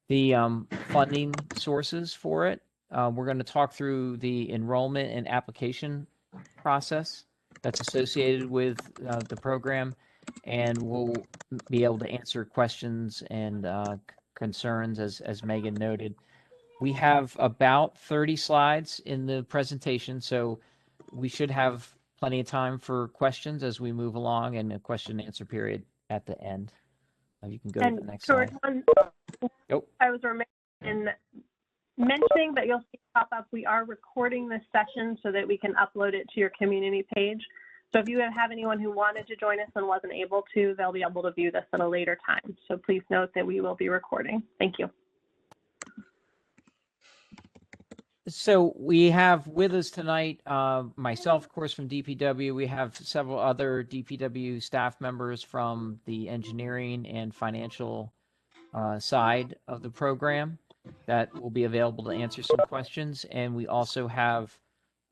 the funding sources for it. We're going to talk through the enrollment and application process that's associated with the program, and we'll be able to answer questions and concerns, as Megan noted. We have about 30 slides in the presentation, so we should have plenty of time for questions as we move along, and a question and answer period at the end. You can go to the next slide. I was remiss in mentioning that you'll see pop up. We are recording this session so that we can upload it to your community page. So if you have anyone who wanted to join us and wasn't able to, they'll be able to view this at a later time. So please note that we will be recording. Thank you. So we have with us tonight, myself, of course, from DPW. We have several other DPW staff members from the engineering and financial side of the program that will be available to answer some questions. And we also have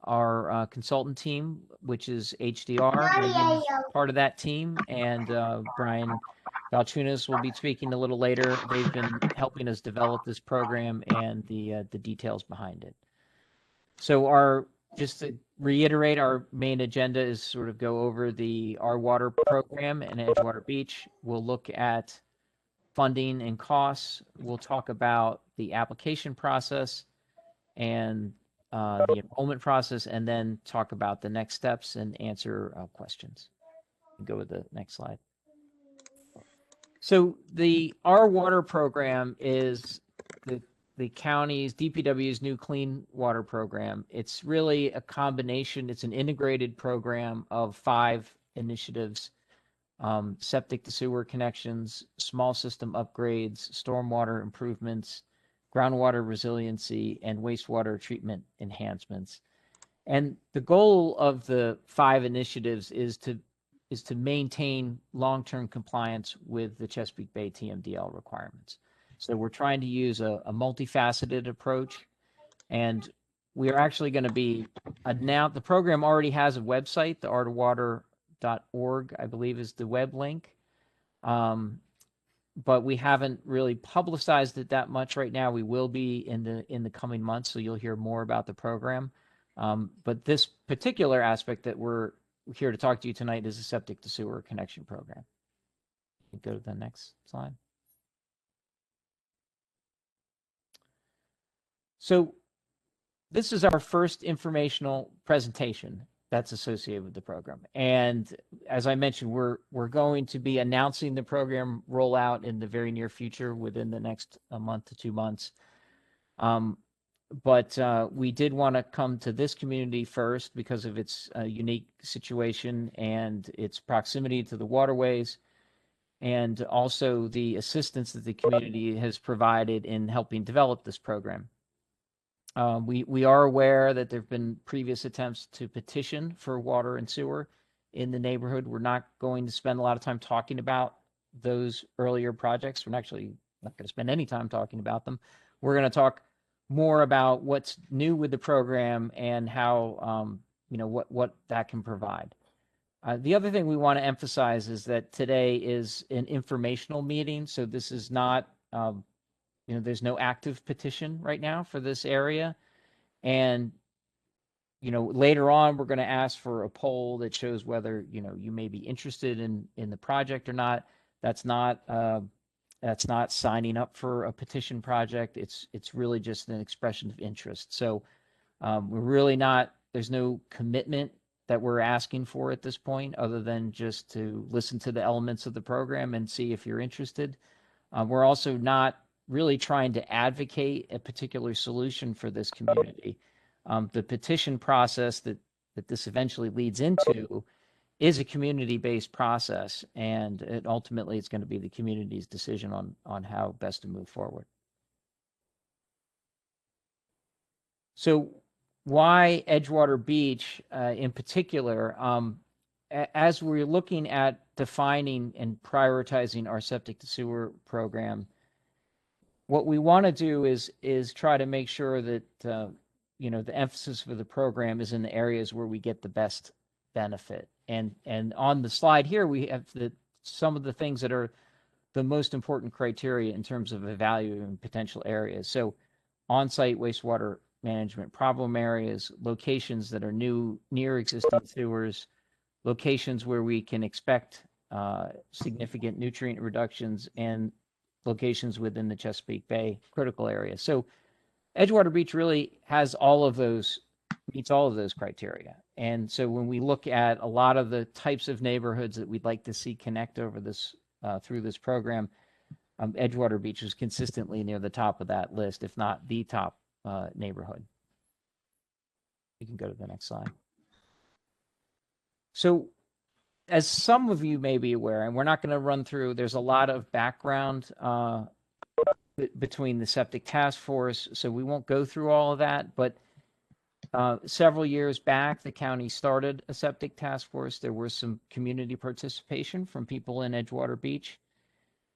our consultant team, which is HDR. Megan's part of that team, and Brian Valchunas will be speaking a little later. They've been helping us develop this program and the details behind it. So just to reiterate, our main agenda is sort of go over our water program and Edgewater Beach. We'll look at funding and costs. We'll talk about the application process and the enrollment process, and then talk about the next steps and answer questions. Go with the next slide. So our water program is the county's, DPW's new clean water program. It's really a combination. It's an integrated program of 5 initiatives: septic to sewer connections, small system upgrades, stormwater improvements, groundwater resiliency, and wastewater treatment enhancements. And the goal of the 5 initiatives is to maintain long-term compliance with the Chesapeake Bay TMDL requirements. So we're trying to use a multifaceted approach, and we are actually going to be the program already has a website, the artofwater.org, I believe is the web link. But we haven't really publicized it that much right now. We will be in the coming months, so you'll hear more about the program. But this particular aspect that we're here to talk to you tonight is a septic to sewer connection program. Go to the next slide. So this is our first informational presentation that's associated with the program. And as I mentioned, we're going to be announcing the program rollout in the very near future, within the next month to 2 months. But we did want to come to this community first because of its unique situation and its proximity to the waterways, and also the assistance that the community has provided in helping develop this program. We are aware that there have been previous attempts to petition for water and sewer in the neighborhood. We're not going to spend a lot of time talking about those earlier projects. We're actually not going to spend any time talking about them. We're going to talk more about what's new with the program and how, what that can provide. The other thing we want to emphasize is that today is an informational meeting. So this is not, there's no active petition right now for this area. And, later on, we're going to ask for a poll that shows whether, you may be interested in the project or not. That's not signing up for a petition project. It's really just an expression of interest. So we're really not, there's no commitment that we're asking for at this point, other than just to listen to the elements of the program and see if you're interested. We're also not really trying to advocate a particular solution for this community. The petition process that this eventually leads into is a community-based process, and ultimately it's going to be the community's decision on how best to move forward. So why Edgewater Beach in particular? As we're looking at defining and prioritizing our septic to sewer program, what we want to do is try to make sure that the emphasis for the program is in the areas where we get the best benefit. And on the slide here, we have some of the things that are the most important criteria in terms of evaluating potential areas. So on-site wastewater management problem areas, locations that are near existing sewers, locations where we can expect significant nutrient reductions, and locations within the Chesapeake Bay critical area. So Edgewater Beach really has all of those, meets all of those criteria. And so when we look at a lot of the types of neighborhoods that we'd like to see connect over this through this program, Edgewater Beach is consistently near the top of that list, if not the top neighborhood. You can go to the next slide. So as some of you may be aware, and we're not going to run through, there's a lot of background between the septic task force, so we won't go through all of that, but several years back, the county started a septic task force. There was some community participation from people in Edgewater Beach.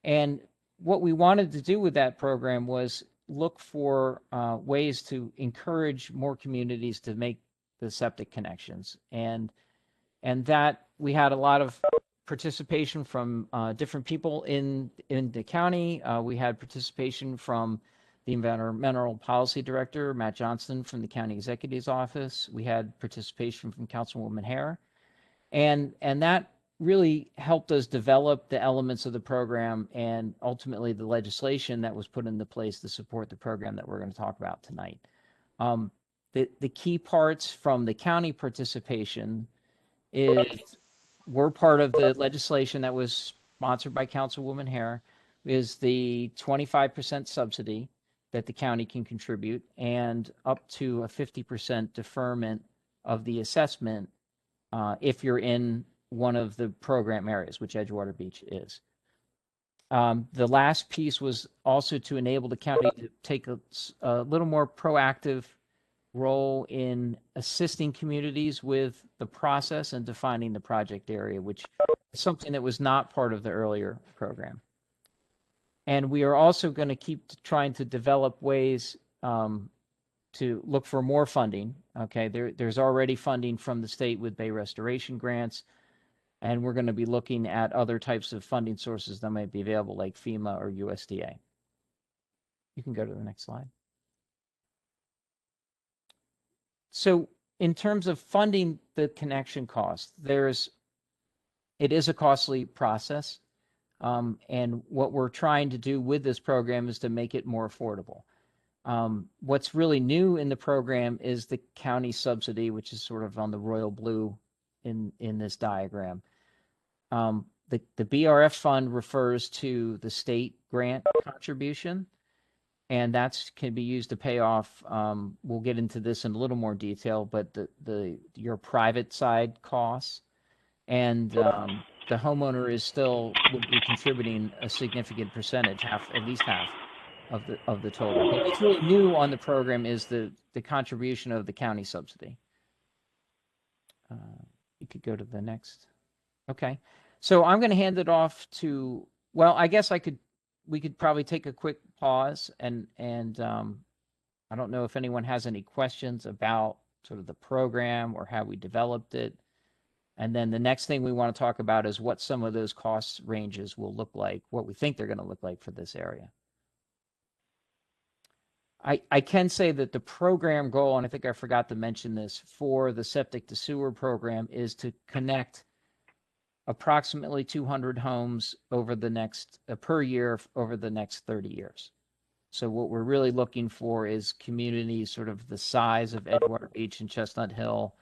And what we wanted to do with that program was look for ways to encourage more communities to make the septic connections. And that we had a lot of participation from different people in the county. We had participation from the Environmental Policy Director, Matt Johnston, from the County Executive's Office. We had participation from Councilwoman Hare. And that really helped us develop the elements of the program and ultimately the legislation that was put into place to support the program that we're going to talk about tonight. The key parts from the county participation is we're part of the legislation that was sponsored by Councilwoman Hare, is the 25% subsidy that the county can contribute and up to a 50% deferment of the assessment if you're in one of the program areas, which Edgewater Beach is. The last piece was also to enable the county to take a little more proactive role in assisting communities with the process and defining the project area, which is something that was not part of the earlier program. And we are also going to keep trying to develop ways to look for more funding. Okay, there's already funding from the state with Bay Restoration grants, and we're going to be looking at other types of funding sources that might be available, like FEMA or USDA. You can go to the next slide. So in terms of funding the connection cost, it is a costly process. And what we're trying to do with this program is to make it more affordable. What's really new in the program is the county subsidy, which is sort of on the royal blue in this diagram. The BRF fund refers to the state grant contribution, and that can be used to pay off. We'll get into this in a little more detail, but your private side costs, and the homeowner would be contributing a significant percentage, at least half of the total. But what's really new on the program is the contribution of the county subsidy. You could go to the next. Okay, so I'm going to hand it off to. Well, I guess we could probably take a quick pause and I don't know if anyone has any questions about sort of the program or how we developed it. And then the next thing we want to talk about is what some of those cost ranges will look like, what we think they're going to look like for this area. I can say that the program goal, and I think I forgot to mention this, for the septic to sewer program is to connect approximately 200 homes over the next per year over the next 30 years. So what we're really looking for is communities sort of the size of Edgewater Beach and Chestnut Hill,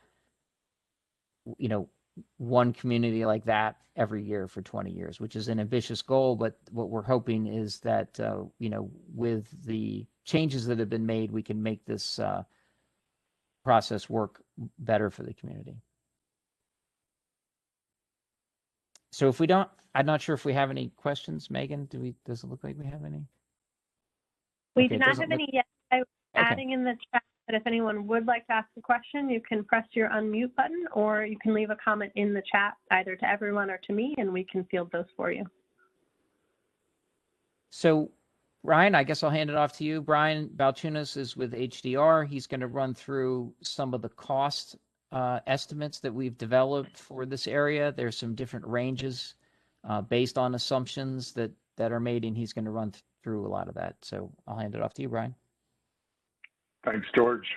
one community like that every year for 20 years, which is an ambitious goal. But what we're hoping is that, with the changes that have been made, we can make this process work better for the community. So if we don't, I'm not sure if we have any questions. Megan, does it look like we have any? We do not have any yet. I was adding in the chat that if anyone would like to ask a question, you can press your unmute button, or you can leave a comment in the chat either to everyone or to me, and we can field those for you. So Brian, I guess I'll hand it off to you. Brian Balchunas is with HDR. He's going to run through some of the cost estimates that we've developed for this area. There's some different ranges based on assumptions that that are made, and he's going to run through a lot of that. So I'll hand it off to you, Brian. Thanks, George.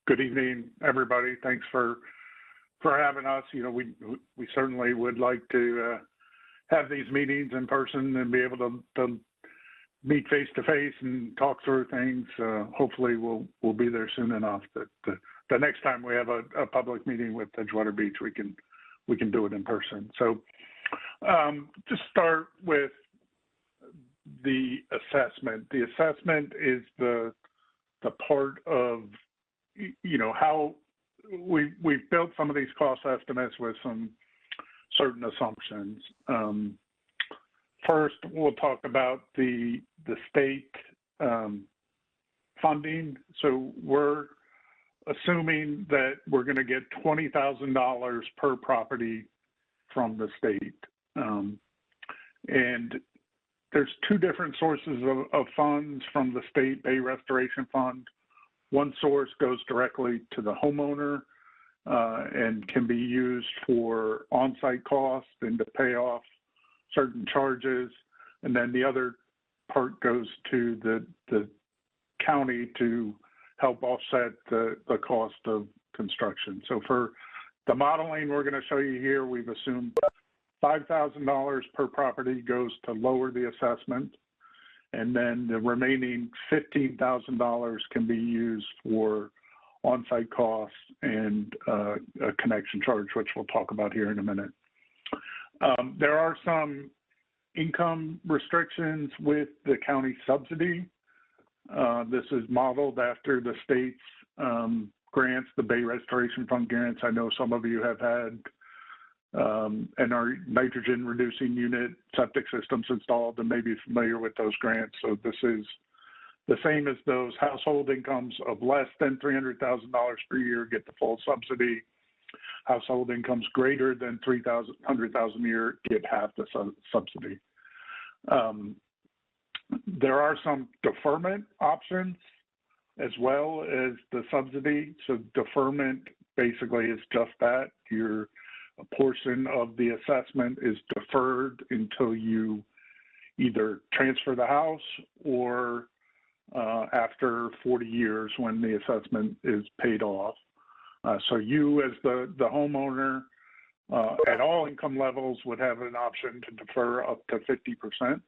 Good evening, everybody. Thanks for having us. You know, we certainly would like to have these meetings in person and be able to meet face to face and talk through things. Hopefully, we'll be there soon enough that the next time we have a public meeting with Edgewater Beach, we can do it in person. So, just start with the assessment. The assessment is the part of, you know, how we've built some of these cost estimates with some certain assumptions. First, we'll talk about the state funding. So we're assuming that we're going to get $20,000 per property from the state. And there's two different sources of funds from the State Bay Restoration Fund. One source goes directly to the homeowner and can be used for on-site costs and to pay off certain charges. And then the other part goes to the county to help offset the cost of construction. So for the modeling we're going to show you here, we've assumed $5,000 per property goes to lower the assessment, and then the remaining $15,000 can be used for on-site costs and a connection charge, which we'll talk about here in a minute. There are some income restrictions with the county subsidy. This is modeled after the state's grants, the Bay Restoration Fund grants. I know some of you have had and our nitrogen reducing unit septic systems installed and may be familiar with those grants. So this is the same as those. Household incomes of less than $300,000 per year get the full subsidy. Household incomes greater than $100,000 a year get half the subsidy. There are some deferment options as well as the subsidy. So deferment basically is just that. A portion of the assessment is deferred until you either transfer the house or after 40 years when the assessment is paid off. So you as the homeowner at all income levels would have an option to defer up to 50%.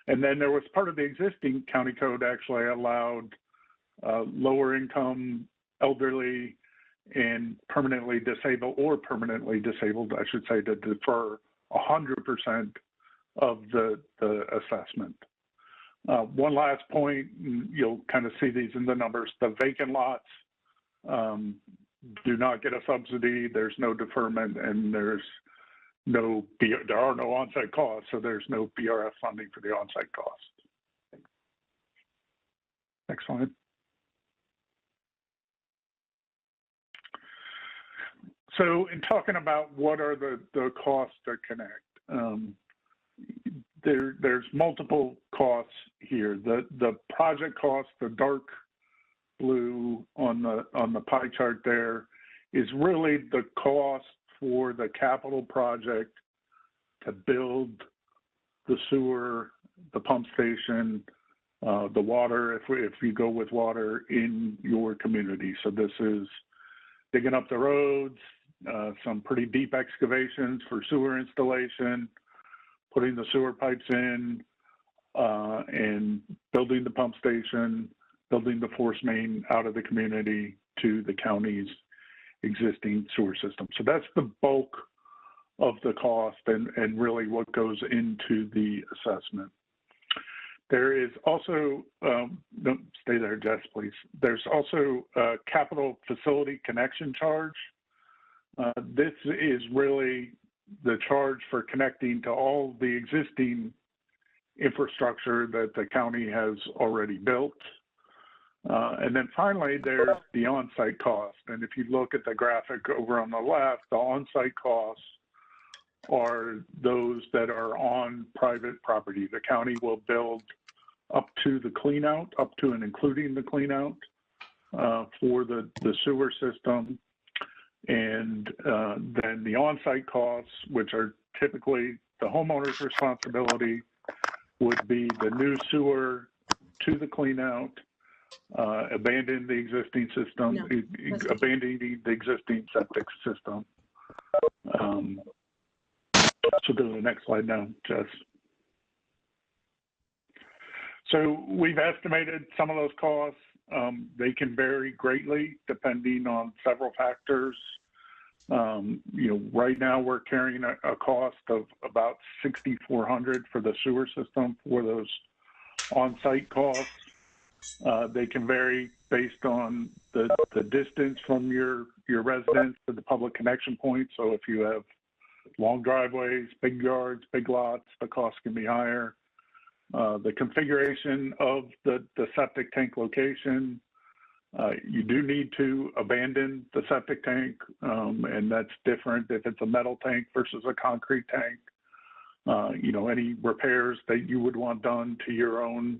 And then there was part of the existing county code actually allowed lower income, elderly, and permanently disabled, I should say, to defer 100% of the assessment. One last point, you'll kind of see these in the numbers. The vacant lots do not get a subsidy. There's no deferment, and there are no on-site costs, so there's no BRF funding for the on-site costs. Next slide. So in talking about what are the costs to connect, there's multiple costs here. The project cost, the dark blue on the pie chart there, is really the cost for the capital project to build the sewer, the pump station, the water, if you go with water in your community. So this is digging up the roads, some pretty deep excavations for sewer installation, putting the sewer pipes in, and building the pump station, building the force main out of the community to the county's existing sewer system. So that's the bulk of the cost and really what goes into the assessment. There is also, stay there, Jess, please. There's also a capital facility connection charge. This is really the charge for connecting to all the existing infrastructure that the county has already built. And then finally, there's the on-site cost. And if you look at the graphic over on the left, the on-site costs are those that are on private property. The county will build up to the cleanout, up to and including the cleanout for the sewer system. And then the on-site costs, which are typically the homeowner's responsibility, would be the new sewer to the clean out, abandon the existing system, No, abandoning the existing septic system. So go to the next slide now, Jess. So we've estimated some of those costs. They can vary greatly depending on several factors. Right now we're carrying a cost of about $6,400 for the sewer system for those on-site costs. They can vary based on the distance from your residence to the public connection point. So if you have long driveways, big yards, big lots, the cost can be higher. The configuration of the septic tank location, you do need to abandon the septic tank, and that's different if it's a metal tank versus a concrete tank. Any repairs that you would want done to your own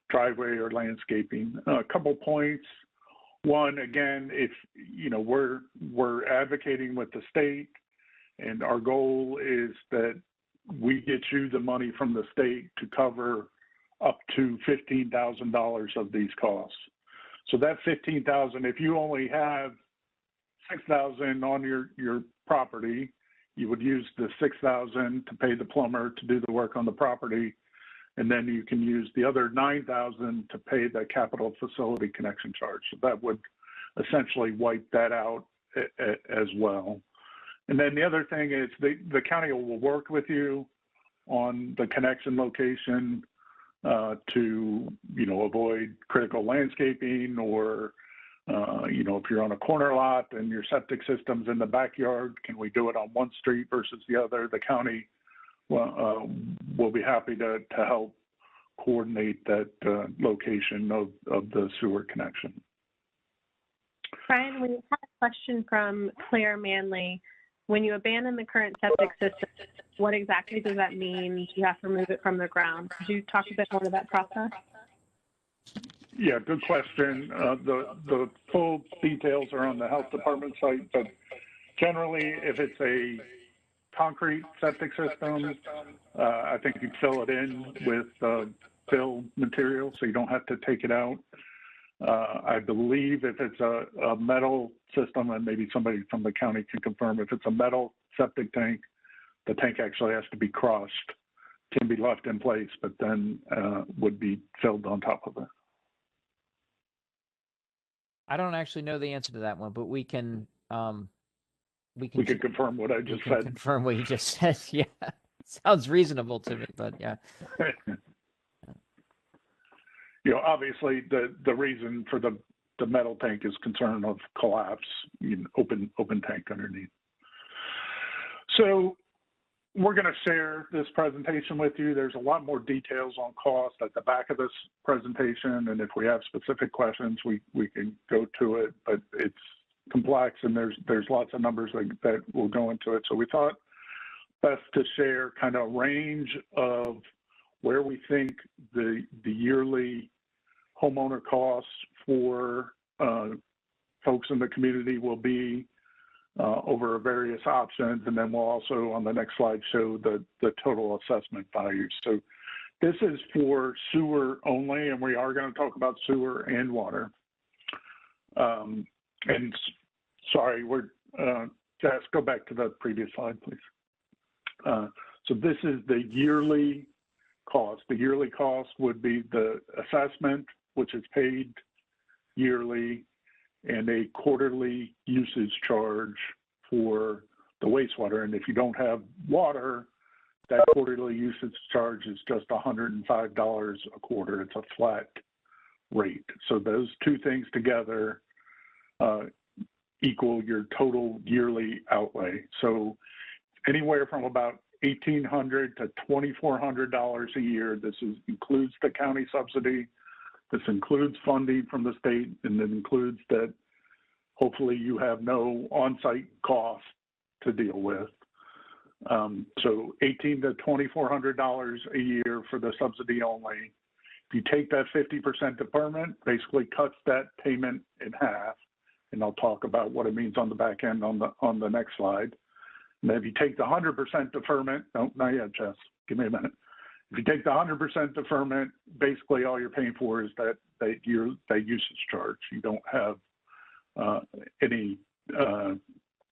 driveway or landscaping. A couple points. One, again, if we're advocating with the state, and our goal is that we get you the money from the state to cover up to $15,000 of these costs. So that $15,000, if you only have $6,000 on your property, you would use the $6,000 to pay the plumber to do the work on the property, and then you can use the other $9,000 to pay the capital facility connection charge. So that would essentially wipe that out as well. And then the other thing is the county will work with you on the connection location to, avoid critical landscaping, or, if you're on a corner lot and your septic system's in the backyard, can we do it on one street versus the other? The county will be happy to help coordinate that location of the sewer connection. Brian, we have a question from Claire Manley. When you abandon the current septic system, what exactly does that mean? Do you have to remove it from the ground? Could you talk a bit more about that process? Yeah, good question. The full details are on the health department site, but generally, if it's a concrete septic system, I think you fill it in with fill material, so you don't have to take it out. I believe if it's a metal system, and maybe somebody from the county can confirm, if it's a metal septic tank, the tank actually has to be crushed, can be left in place, but then would be filled on top of it. I don't actually know the answer to that one, but we can confirm what I just said. Confirm what you just said. Yeah, sounds reasonable to me, but yeah. Obviously the reason for the metal tank is concern of collapse, open tank underneath. So we're going to share this presentation with you. There's a lot more details on cost at the back of this presentation, and if we have specific questions, we can go to it, but it's complex and there's lots of numbers that will go into it. So we thought best to share kind of a range of where we think the yearly homeowner costs for folks in the community will be over various options, and then we'll also on the next slide show the total assessment value. So this is for sewer only, and we are going to talk about sewer and water. And sorry, Jess, go back to the previous slide, please. So this is the yearly cost. The yearly cost would be the assessment, which is paid yearly, and a quarterly usage charge for the wastewater. And if you don't have water, that quarterly usage charge is just $105 a quarter. It's a flat rate. So those two things together equal your total yearly outlay. So anywhere from about $1,800 to $2,400 a year. This includes the county subsidy. This includes funding from the state, and it includes that hopefully you have no on-site costs to deal with. So $1,800 to $2,400 a year for the subsidy only. If you take that 50% deferment, basically cuts that payment in half, and I'll talk about what it means on the back end on the next slide. And then if you take the 100% deferment, no, not yet, Jess, give me a minute. If you take the 100% deferment, basically all you're paying for is that usage charge. You don't have any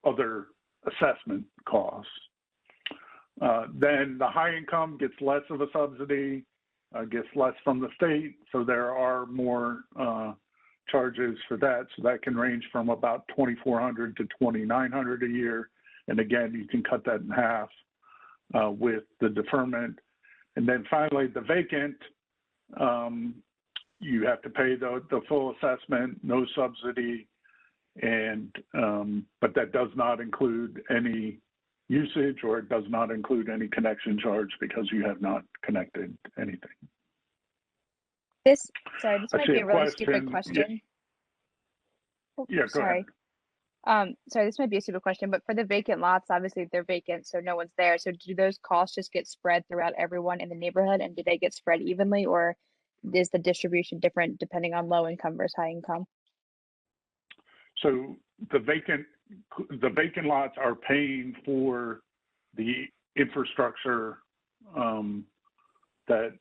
other assessment costs. Then the high income gets less of a subsidy, gets less from the state, so there are more charges for that. So that can range from about $2,400 to $2,900 a year. And again, you can cut that in half with the deferment. And then finally, the vacant, you have to pay the full assessment, no subsidy, and but that does not include any usage, or it does not include any connection charge because you have not connected anything. This might be a really stupid question. Yeah, go ahead. Sorry, this might be a stupid question, but for the vacant lots, obviously they're vacant, so no one's there. So do those costs just get spread throughout everyone in the neighborhood, and do they get spread evenly, or is the distribution different depending on low income versus high income? So the vacant lots are paying for the infrastructure that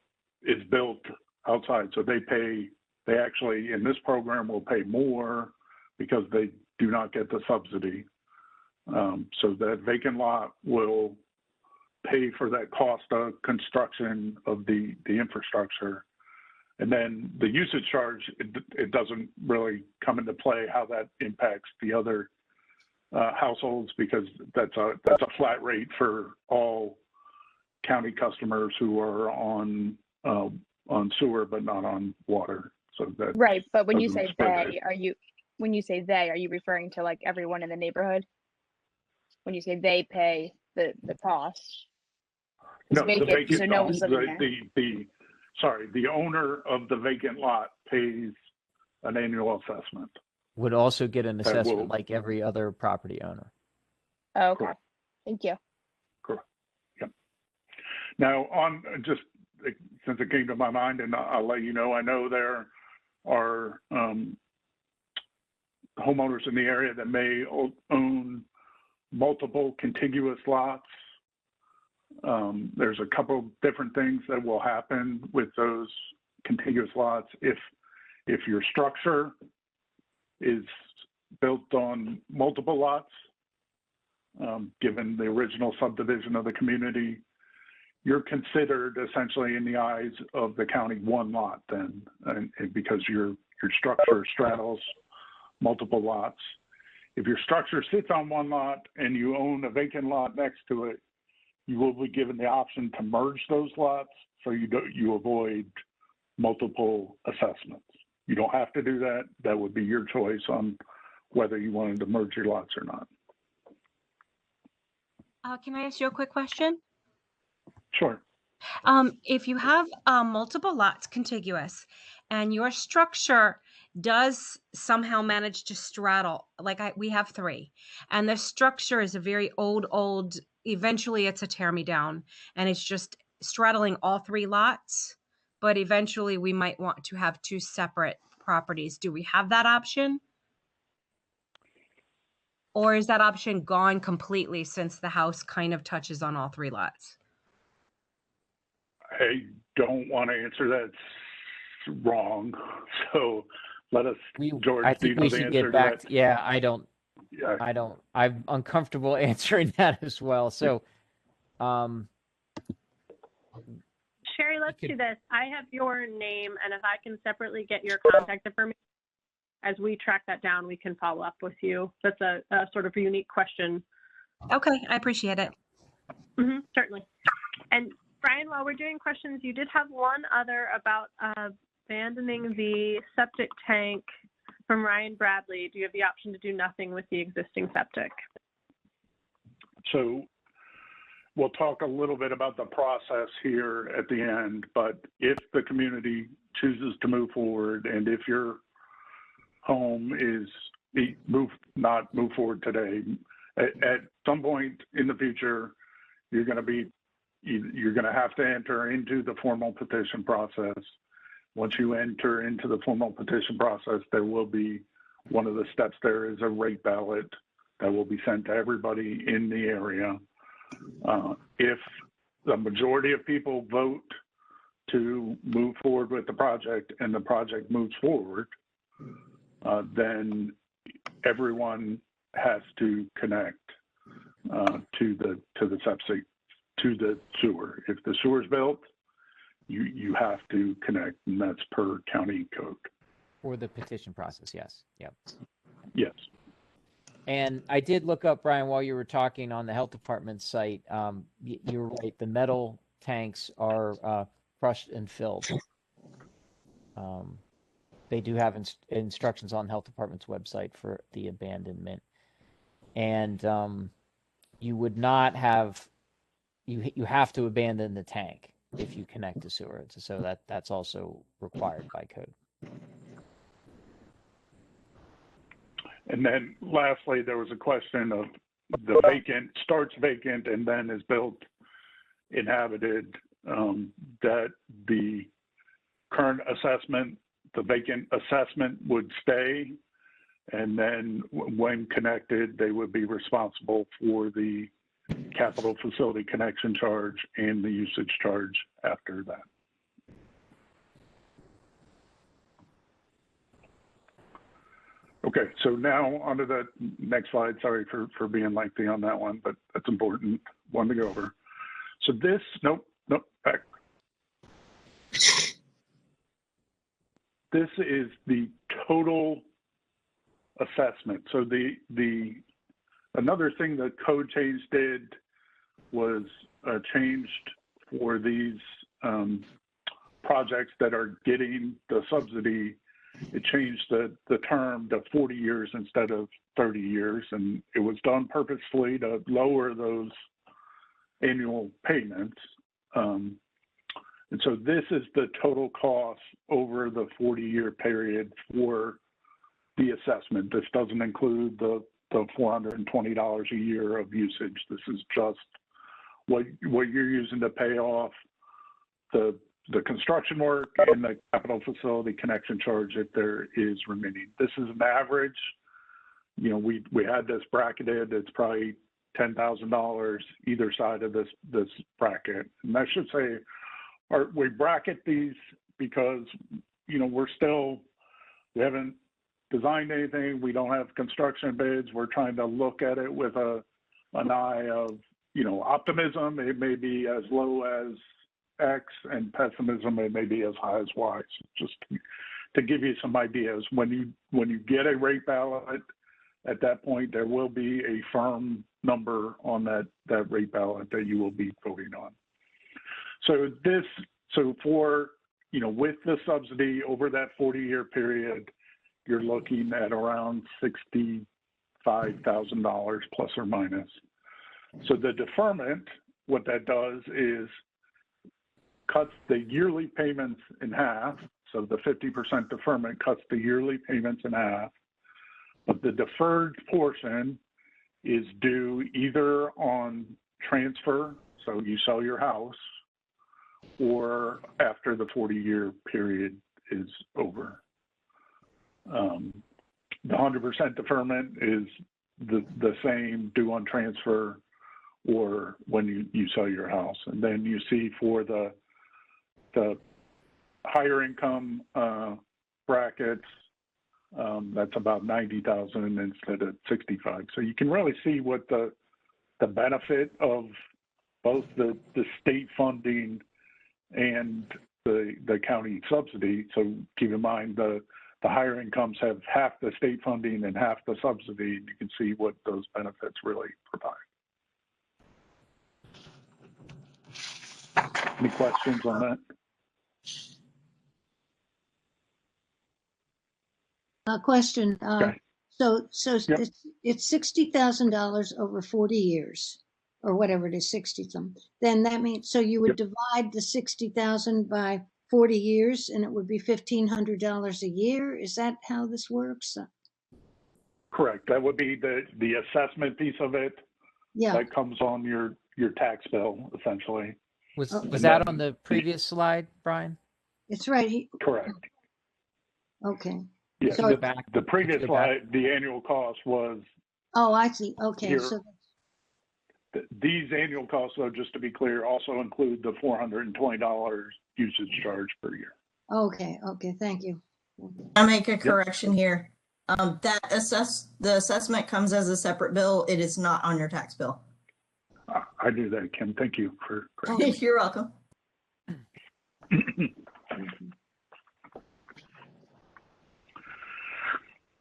is built outside. So they actually, in this program, will pay more because they do not get the subsidy. So that vacant lot will pay for that cost of construction of the infrastructure. And then the usage charge, it doesn't really come into play how that impacts the other households, because that's a flat rate for all county customers who are on sewer but not on water. So that right. But when you say they, are you referring to like everyone in the neighborhood? When you say they pay the cost? No, vacant, the vacant, so no one's living there. The owner of the vacant lot pays an annual assessment. Would also get an assessment like every other property owner. Oh, okay. Correct. Thank you. Correct. Yep. Now, just since it came to my mind, and I'll let you know, I know there are homeowners in the area that may own multiple contiguous lots. There's a couple different things that will happen with those contiguous lots. If your structure is built on multiple lots, given the original subdivision of the community, you're considered essentially in the eyes of the county one lot then, and because your structure straddles multiple lots. If your structure sits on one lot and you own a vacant lot next to it, you will be given the option to merge those lots, so you avoid multiple assessments. You don't have to do that. That would be your choice on whether you wanted to merge your lots or not. Can I ask you a quick question? Sure. If you have multiple lots contiguous and your structure does somehow manage to straddle, we have 3, and the structure is a very old, eventually it's a tear me down, and it's just straddling all 3 lots, but eventually we might want to have 2 separate properties. Do we have that option? Or is that option gone completely since the house kind of touches on all 3 lots? I don't want to answer that. It's wrong. So let us, George, I think we should get back to, yeah, I'm uncomfortable answering that as well. So, Sherry, let's do this. I have your name, and if I can separately get your contact information, as we track that down, we can follow up with you. That's a sort of a unique question. Okay, I appreciate it. Certainly. And Brian, while we're doing questions, you did have one other about abandoning the septic tank from Ryan Bradley. Do you have the option to do nothing with the existing septic? So we'll talk a little bit about the process here at the end, but if the community chooses to move forward, and if your home is not move forward today, at some point in the future, you're going to have to enter into the formal petition process. Once you enter into the formal petition process, there will be, one of the steps there is a rate ballot that will be sent to everybody in the area. If the majority of people vote to move forward with the project and the project moves forward, then everyone has to connect to the septic, to the sewer. If the sewer's built, you have to connect, and that's per county code. For the petition process, yes. Yep. Yes. And I did look up, Brian, while you were talking on the health department site. You're right. The metal tanks are crushed and filled. They do have instructions on the health department's website for the abandonment. And you would not have, you have to abandon the tank if you connect to sewer. So that's also required by code. And then lastly, there was a question of the vacant, starts vacant and then is built inhabited, that the current assessment, the vacant assessment would stay. And then when connected, they would be responsible for the capital facility connection charge and the usage charge after that. Okay, so now onto the next slide. Sorry for being lengthy on that one, but that's important one to go over. So this, nope, back. This is the total assessment. So another thing the code change did was changed for these projects that are getting the subsidy. It changed the term to 40 years instead of 30 years, and it was done purposefully to lower those annual payments. And so this is the total cost over the 40-year period for the assessment. This doesn't include the $420 a year of usage. This is just what you're using to pay off the construction work and the capital facility connection charge if there is remaining. This is an average. You know, we had this bracketed. It's probably $10,000 either side of this bracket. And I should say, we bracket these because, you know, we haven't designed anything. We don't have construction bids. We're trying to look at it with an eye of, you know, optimism. It may be as low as X, and pessimism, it may be as high as Y. So just to give you some ideas, when you get a rate ballot, at that point there will be a firm number on that rate ballot that you will be voting on. So for, you know, with the subsidy over that 40-year period, you're looking at around $65,000 plus or minus. So the deferment, what that does is cuts the yearly payments in half. So the 50% deferment cuts the yearly payments in half, but the deferred portion is due either on transfer, so you sell your house, or after the 40-year period is over. The 100% deferment is the same due on transfer or when you sell your house. And then you see for the higher income brackets, that's about 90,000 instead of 65. So you can really see what the benefit of both the state funding and the county subsidy. So keep in mind the higher incomes have half the state funding and half the subsidy. And you can see what those benefits really provide. Any questions on that? Question. Okay. So Yep. it's $60,000 over 40 years, or whatever it is, 60 something. Then that means, so you would divide the 60,000 by 40 years, and it would be $1,500 a year. Is that how this works? Correct. That would be the assessment piece of it. Yeah. That comes on your tax bill, essentially. Was Okay. that on the previous slide, Brian? It's right. Correct. Okay. Yeah. So The previous slide, the annual cost was. Oh, I see. Okay. Here. So These annual costs, though, just to be clear, also include the $420 usage charge per year. Okay, thank you. I'll make a correction here. The assessment comes as a separate bill. It is not on your tax bill. I knew that, Kim. Thank you for correcting me. You're welcome.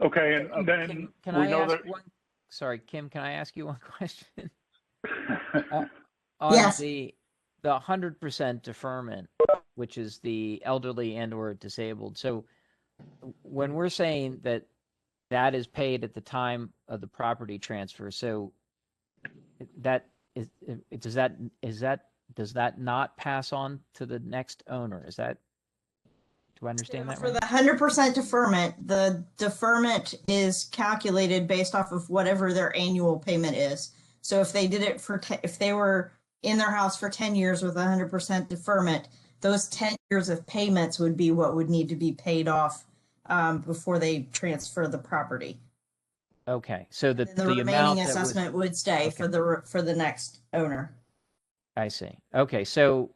Okay, and then Kim, can we I know ask that. one? Sorry, Kim, can I ask you one question? Yes. The 100% deferment, which is the elderly and or disabled. So when we're saying that that is paid at the time of the property transfer, so that is, does that not pass on to the next owner? Is that, do I understand that For right? the 100% deferment, the deferment is calculated based off of whatever their annual payment is. So if they did it for, if they were in their house for 10 years with 100% deferment, those 10 years of payments would be what would need to be paid off before they transfer the property. Okay, so the remaining amount that assessment would stay okay. for the next owner. I see. Okay, so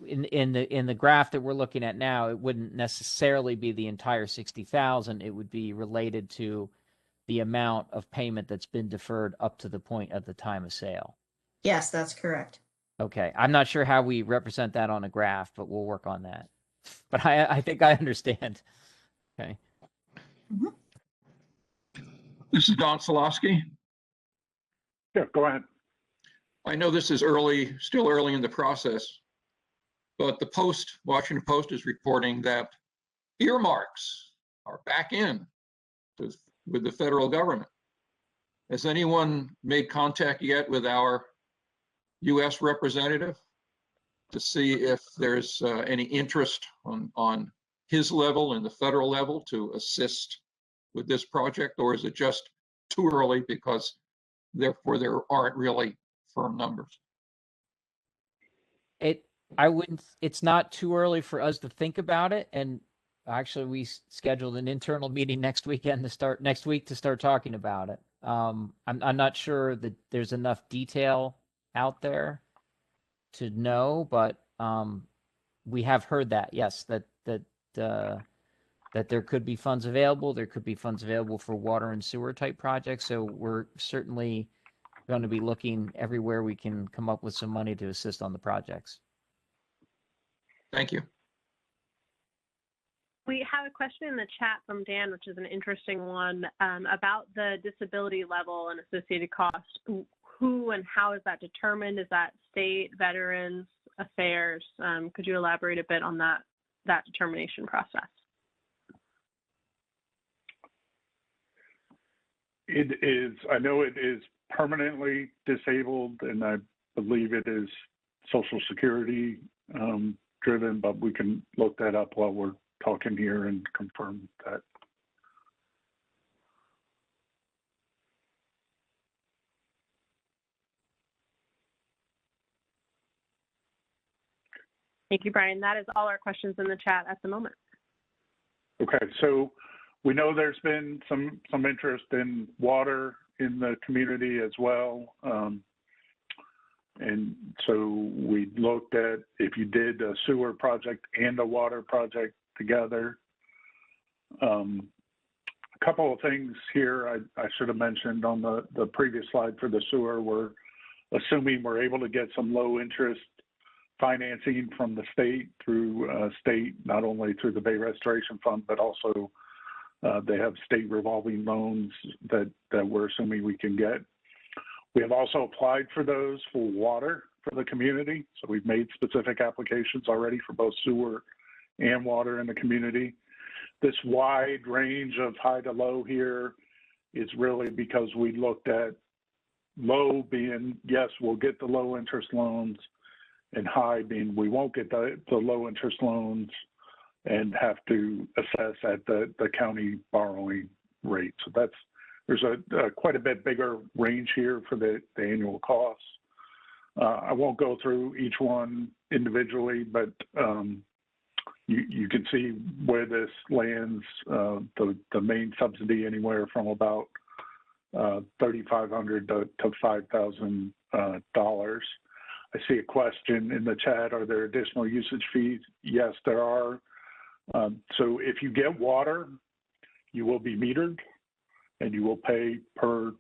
in the graph that we're looking at now, it wouldn't necessarily be the entire 60,000. It would be related to the amount of payment that's been deferred up to the point of the time of sale. Yes, that's correct. Okay, I'm not sure how we represent that on a graph, but we'll work on that. But I think I understand. Okay. Mm-hmm. This is Don Solowski. Yeah, go ahead. I know this is early, still early in the process, but the Washington Post is reporting that earmarks are back in with the federal government. Has anyone made contact yet with our U.S. representative to see if there's any interest on his level and the federal level to assist with this project, or is it just too early because therefore there aren't really firm numbers? It's not too early for us to think about it. And actually we scheduled an internal meeting next week to start talking about it. I'm not sure that there's enough detail out there to know, but we have heard that, yes, that there could be funds available. There could be funds available for water and sewer type projects. So we're certainly going to be looking everywhere we can come up with some money to assist on the projects. Thank you. We have a question in the chat from Dan, which is an interesting one, about the disability level and associated cost. Who and how is that determined? Is that state, Veterans Affairs? Could you elaborate a bit on that determination process? It is, I know it is permanently disabled, and I believe it is Social Security driven, but we can look that up while we're talking here and confirm that. Thank you, Brian. That is all our questions in the chat at the moment. Okay, so we know there's been some interest in water in the community as well. And so we looked at if you did a sewer project and a water project together. A couple of things here I should have mentioned on the previous slide for the sewer. We're assuming we're able to get some low interest financing from the state through not only through the Bay Restoration Fund, but also they have state revolving loans that we're assuming we can get. We have also applied for those for water for the community. So we've made specific applications already for both sewer and water in the community. This wide range of high to low here is really because we looked at low being, yes, we'll get the low interest loans, and high being we won't get the low interest loans and have to assess at the county borrowing rate. So there's a quite a bit bigger range here for the annual costs. I won't go through each one individually, but you can see where this lands. The main subsidy anywhere from about $3,500 to $5,000. I see a question in the chat. Are there additional usage fees? Yes, there are. So if you get water, you will be metered and you will pay per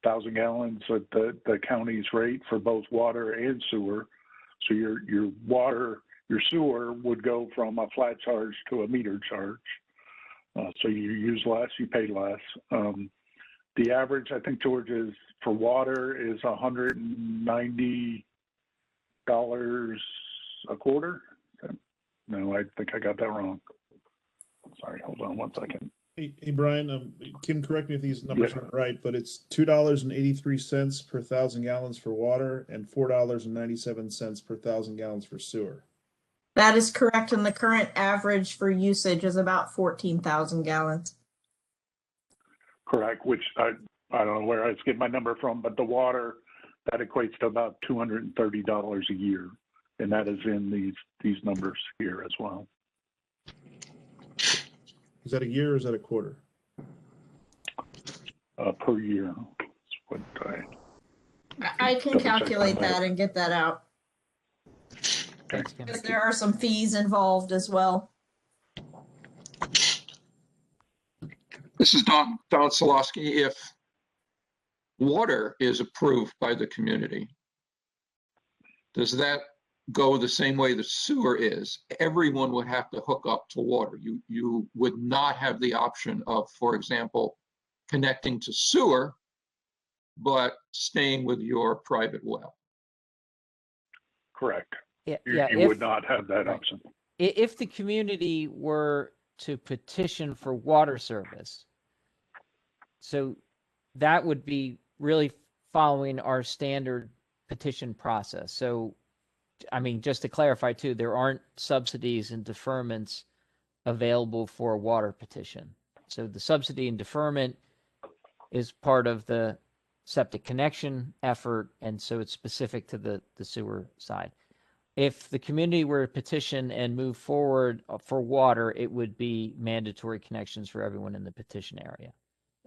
1,000 gallons at the county's rate for both water and sewer. So your sewer would go from a flat charge to a metered charge. So you use less, you pay less. The average, I think, George, is for water is $190 a quarter. No, I think I got that wrong. Sorry, hold on one second. Hey Brian, Kim, correct me if these numbers aren't right, but it's $2.83 per 1,000 gallons for water and $4.97 per 1,000 gallons for sewer. That is correct, and the current average for usage is about 14,000 gallons. Correct, which I don't know where I was getting my number from, but the water, that equates to about $230 a year, and that is in these numbers here as well. Is that a year or is that a quarter? Per year. What I can calculate that and get that out. Thanks, Kim. Because there are some fees involved as well. This is Don Solosky. If water is approved by the community, does that go the same way the sewer is? Everyone would have to hook up to water. You would not have the option of, for example, connecting to sewer, but staying with your private well. Correct. Yeah, You would not have that option. If the community were to petition for water service, so that would be really following our standard petition process. So, I mean, just to clarify too, there aren't subsidies and deferments available for a water petition. So the subsidy and deferment is part of the septic connection effort, and so it's specific to the sewer side. If the community were to petition and move forward for water, it would be mandatory connections for everyone in the petition area,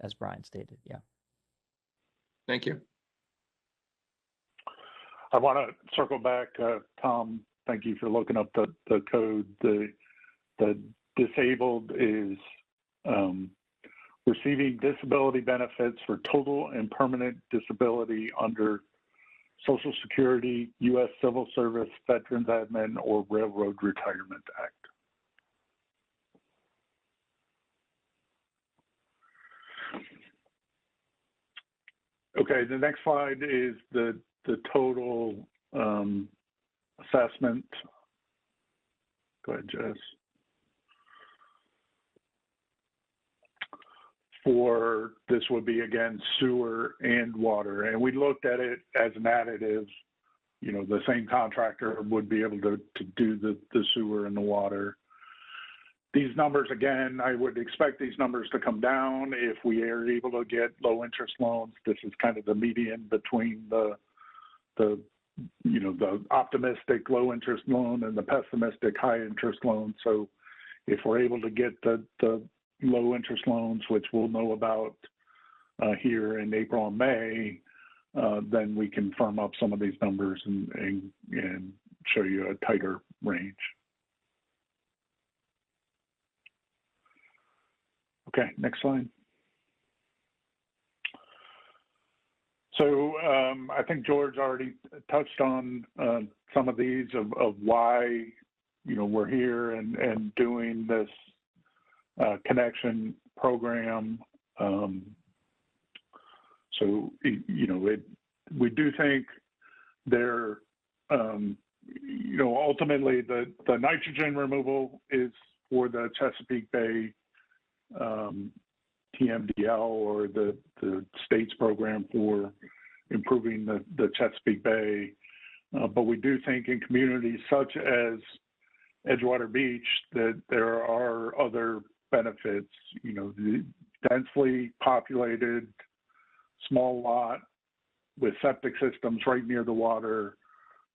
as Brian stated. Yeah. Thank you. I want to circle back, Tom. Thank you for looking up the code. The disabled is receiving disability benefits for total and permanent disability under Social Security, U.S. Civil Service, Veterans Admin, or Railroad Retirement Act. Okay, the next slide is the total assessment. Go ahead, Jess. For this would be, again, sewer and water. And we looked at it as an additive. You know, the same contractor would be able to do the sewer and the water. These numbers, again, I would expect these numbers to come down if we are able to get low interest loans. This is kind of the median between the optimistic low interest loan and the pessimistic high interest loan. So if we're able to get the low interest loans, which we'll know about here in April and May, then we can firm up some of these numbers and show you a tighter range. Okay, next slide. So I think George already touched on some of these of why, we're here and doing this connection program. So, we do think there, ultimately the nitrogen removal is for the Chesapeake Bay TMDL, or the state's program for improving the Chesapeake Bay. But we do think in communities such as Edgewater Beach that there are other benefits. The densely populated small lot with septic systems right near the water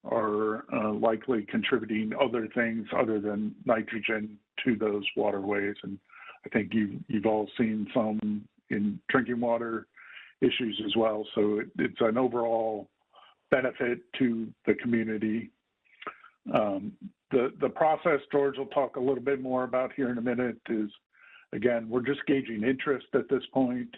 are likely contributing other things other than nitrogen to those waterways. And I think you've all seen some in drinking water issues as well. So it's an overall benefit to the community. The process George will talk a little bit more about here in a minute is, again, we're just gauging interest at this point.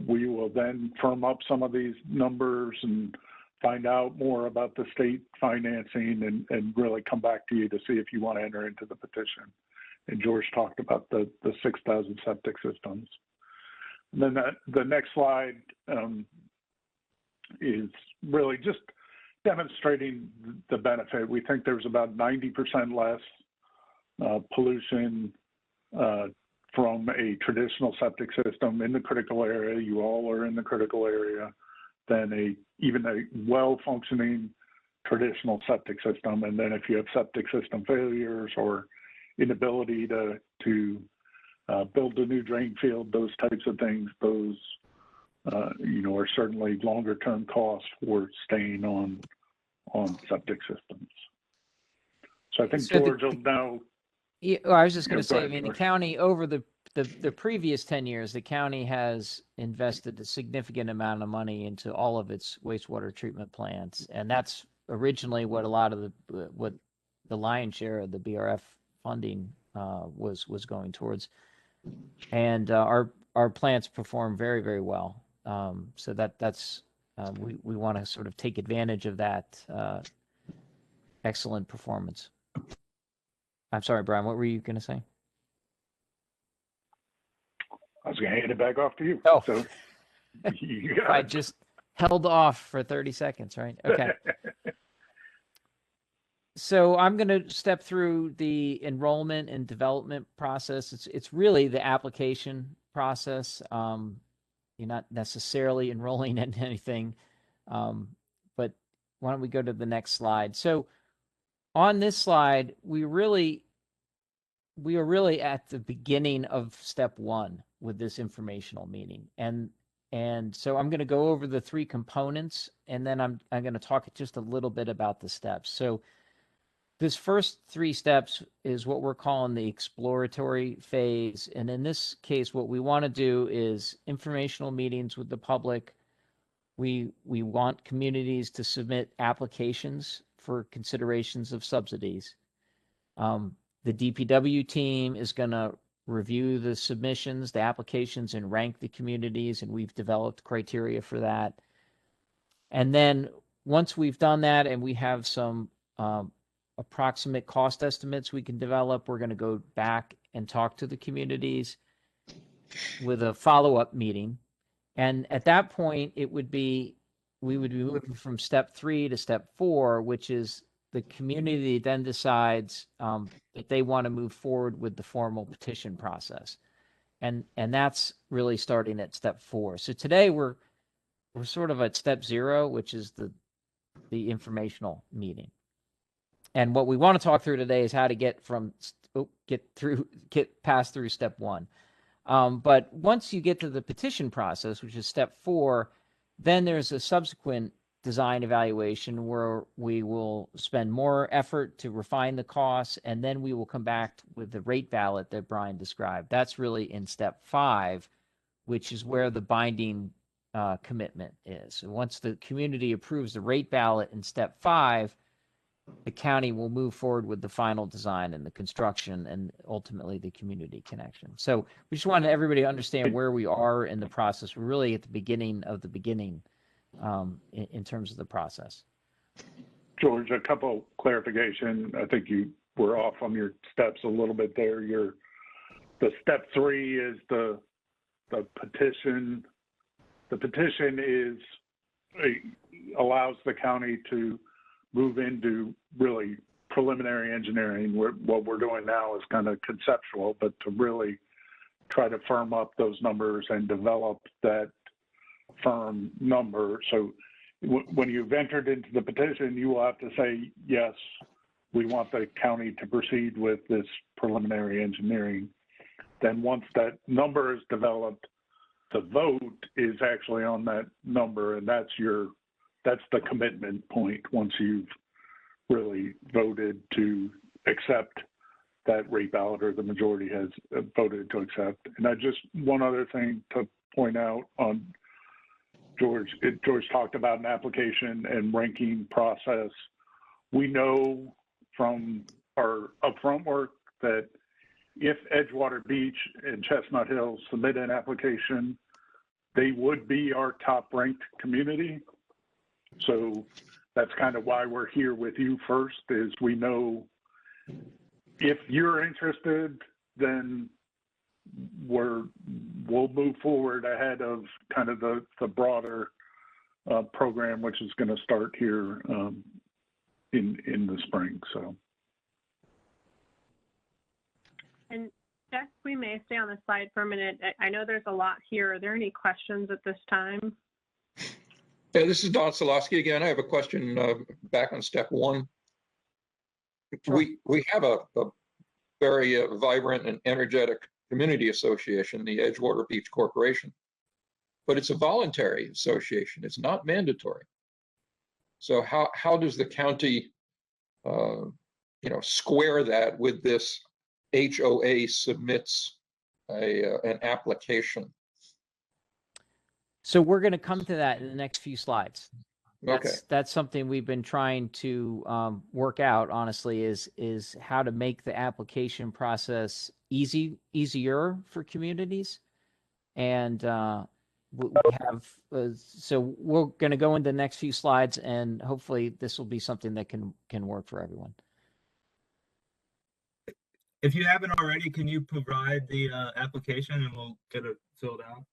We will then firm up some of these numbers and find out more about the state financing and really come back to you to see if you want to enter into the petition. And George talked about the 6,000 septic systems. And then the next slide is really just demonstrating the benefit. We think there's about 90% less pollution from a traditional septic system in the critical area. You all are in the critical area than even a well-functioning traditional septic system. And then if you have septic system failures or inability to build a new drain field, those types of things, those are certainly longer-term costs for staying on septic systems. So I think So George will now. Yeah, well, I was just going to say, ahead, I mean, the George. county over the previous 10 years, the county has invested a significant amount of money into all of its wastewater treatment plants, and that's originally what a lot of the lion's share of the BRF funding was going towards, and our plants perform very, very well. So that's we want to sort of take advantage of that excellent performance. I'm sorry, Brian, what were you going to say? I was going to hand it back off to you. Oh, so you got I it. just held off for 30 seconds, right? Okay. So I'm going to step through the enrollment and development process. It's really the application process. You're not necessarily enrolling in anything, but why don't we go to the next slide? So on this slide, we are really at the beginning of step one with this informational meeting. And so I'm going to go over the three components, and then I'm going to talk just a little bit about the steps. So this first three steps is what we're calling the exploratory phase. And in this case, what we want to do is informational meetings with the public. We want communities to submit applications for considerations of subsidies. The DPW team is going to review the submissions, the applications, and rank the communities, and we've developed criteria for that. And then once we've done that and we have some approximate cost estimates we can develop, we're going to go back and talk to the communities with a follow-up meeting. And at that point, we would be moving from step 3 to step 4, which is the community then decides that they want to move forward with the formal petition process. And that's really starting at step 4. So today we're sort of at step 0, which is the informational meeting. And what we want to talk through today is how to get past through step 1. But once you get to the petition process, which is step 4, then there's a subsequent design evaluation where we will spend more effort to refine the costs, and then we will come back with the rate ballot that Brian described. That's really in step 5, which is where the binding commitment is. So once the community approves the rate ballot in step 5, the county will move forward with the final design and the construction and ultimately the community connection. So we just wanted everybody to understand where we are in the process. We're really at the beginning of the beginning in terms of the process. George, a couple clarification. I think you were off on your steps a little bit there. The step 3 is the petition. The petition allows the county to move into really preliminary engineering. What we're doing now is kind of conceptual, but to really try to firm up those numbers and develop that firm number. So when you've entered into the petition, you will have to say, yes, we want the county to proceed with this preliminary engineering. Then once that number is developed, the vote is actually on that number, and that's the commitment point once you've really voted to accept that rate ballot, or the majority has voted to accept. And one other thing to point out on George talked about an application and ranking process. We know from our upfront work that if Edgewater Beach and Chestnut Hills submit an application, they would be our top ranked community. So that's kind of why we're here with you first, is we know if you're interested, then we'll move forward ahead of kind of the broader program, which is going to start here in the spring. So. And Jeff, we may stay on the slide for a minute. I know there's a lot here. Are there any questions at this time? Yeah, this is Don Solosky again. I have a question back on step one. Sure. We have a very vibrant and energetic community association, the Edgewater Beach Corporation, but it's a voluntary association. It's not mandatory. So how does the county, square that with this HOA submits an application? So we're going to come to that in the next few slides. Okay. That's something we've been trying to work out, honestly, is how to make the application process easier for communities. And we have, so we're going to go into the next few slides, and hopefully this will be something that can work for everyone. If you haven't already, can you provide the application and we'll get it filled out?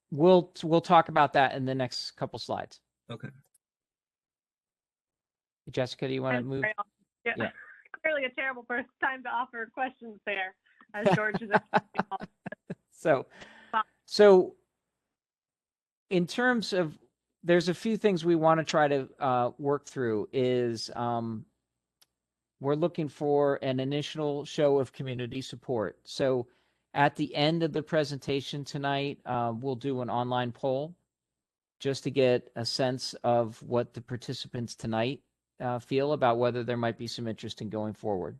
We'll talk about that in the next couple slides. Okay. Jessica, do you want to move? Yeah. Clearly a terrible first time to offer questions there, as George is So in terms of, there's a few things we want to try to work through. Is we're looking for an initial show of community support. So at the end of the presentation tonight, we'll do an online poll just to get a sense of what the participants tonight feel about whether there might be some interest in going forward.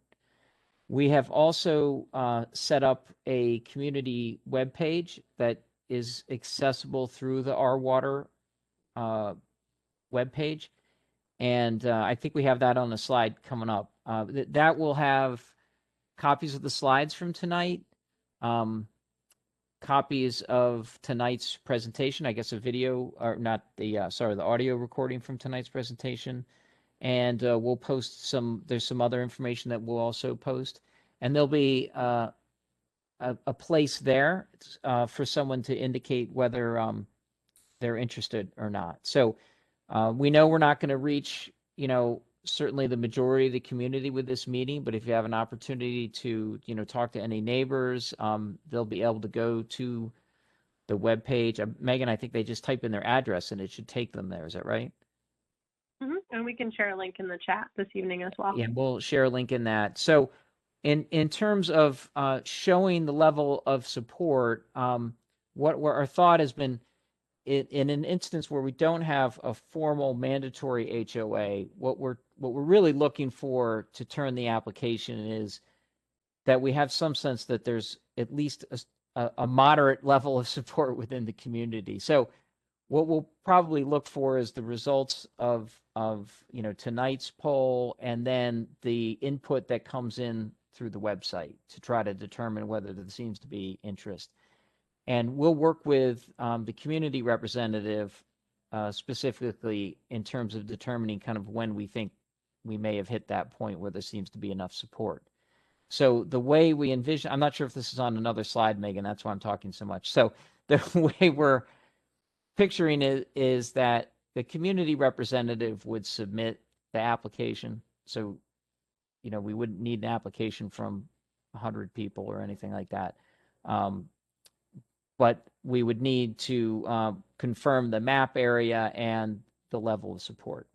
We have also set up a community webpage that is accessible through the Our Water webpage. And I think we have that on the slide coming up. That will have copies of the slides from tonight, copies of tonight's presentation, I guess a video, or not the, the audio recording from tonight's presentation. And we'll post there's some other information that we'll also post. And there'll be a place there for someone to indicate whether they're interested or not. So we know we're not going to reach, certainly the majority of the community with this meeting, but if you have an opportunity to, talk to any neighbors, they'll be able to go to the webpage. Megan, I think they just type in their address and it should take them there. Is that right? Mm-hmm. And we can share a link in the chat this evening as well. Yeah, we'll share a link in that. So in terms of showing the level of support, what our thought has been, in an instance where we don't have a formal mandatory HOA, what we're really looking for to turn the application is that we have some sense that there's at least a moderate level of support within the community. So what we'll probably look for is the results of tonight's poll, and then the input that comes in through the website to try to determine whether there seems to be interest. And we'll work with the community representative specifically in terms of determining kind of when we think we may have hit that point where there seems to be enough support. So the way we envision, I'm not sure if this is on another slide, Megan, that's why I'm talking so much. So the way we're picturing it is that the community representative would submit the application. So, we wouldn't need an application from 100 people or anything like that. But we would need to confirm the map area and the level of support.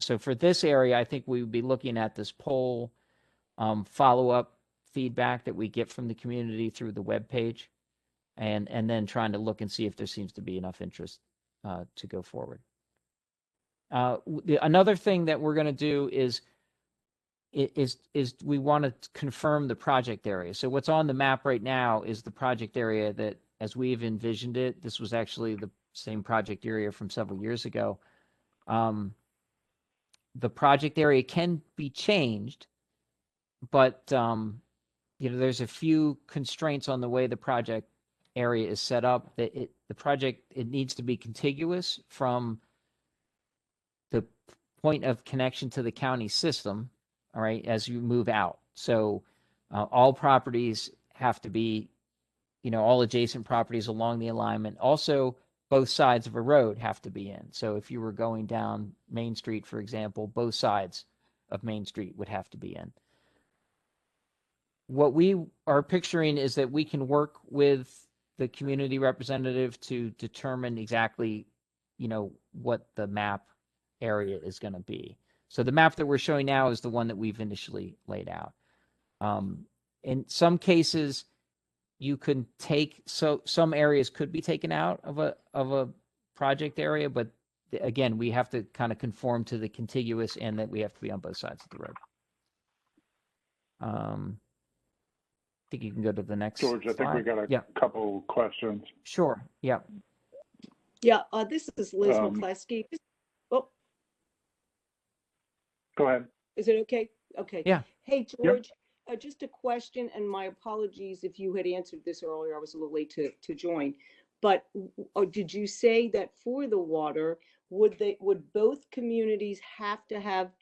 So for this area, I think we would be looking at this poll, follow-up feedback that we get from the community through the webpage, and then trying to look and see if there seems to be enough interest to go forward. Another thing that we're going to do is we want to confirm the project area. So what's on the map right now is the project area that, as we've envisioned it, this was actually same project area from several years ago. The project area can be changed, but you know, there's a few constraints on the way the project area is set up. That the project, it needs to be contiguous from the point of connection to the county system, all right, as you move out. So all properties have to be, you know, all adjacent properties along the alignment. Also, both sides of a road have to be in. So if you were going down Main Street, for example, both sides of Main Street would have to be in. What we are picturing is that we can work with the community representative to determine exactly, you know, what the map area is going to be. So the map that we're showing now is the one that we've initially laid out. In some cases, you can take, so some areas could be taken out of a project area, but again, we have to kind of conform to the contiguous and that we have to be on both sides of the road. I think you can go to the next George, I think we slide. got a couple questions. Sure. Yeah. Yeah, this is Liz McCleskey. Oh, go ahead. Is it okay? Okay. Yeah. Hey, George, just a question, and my apologies if you had answered this earlier. I was a little late to join. But did you say that for the water, would both communities have to have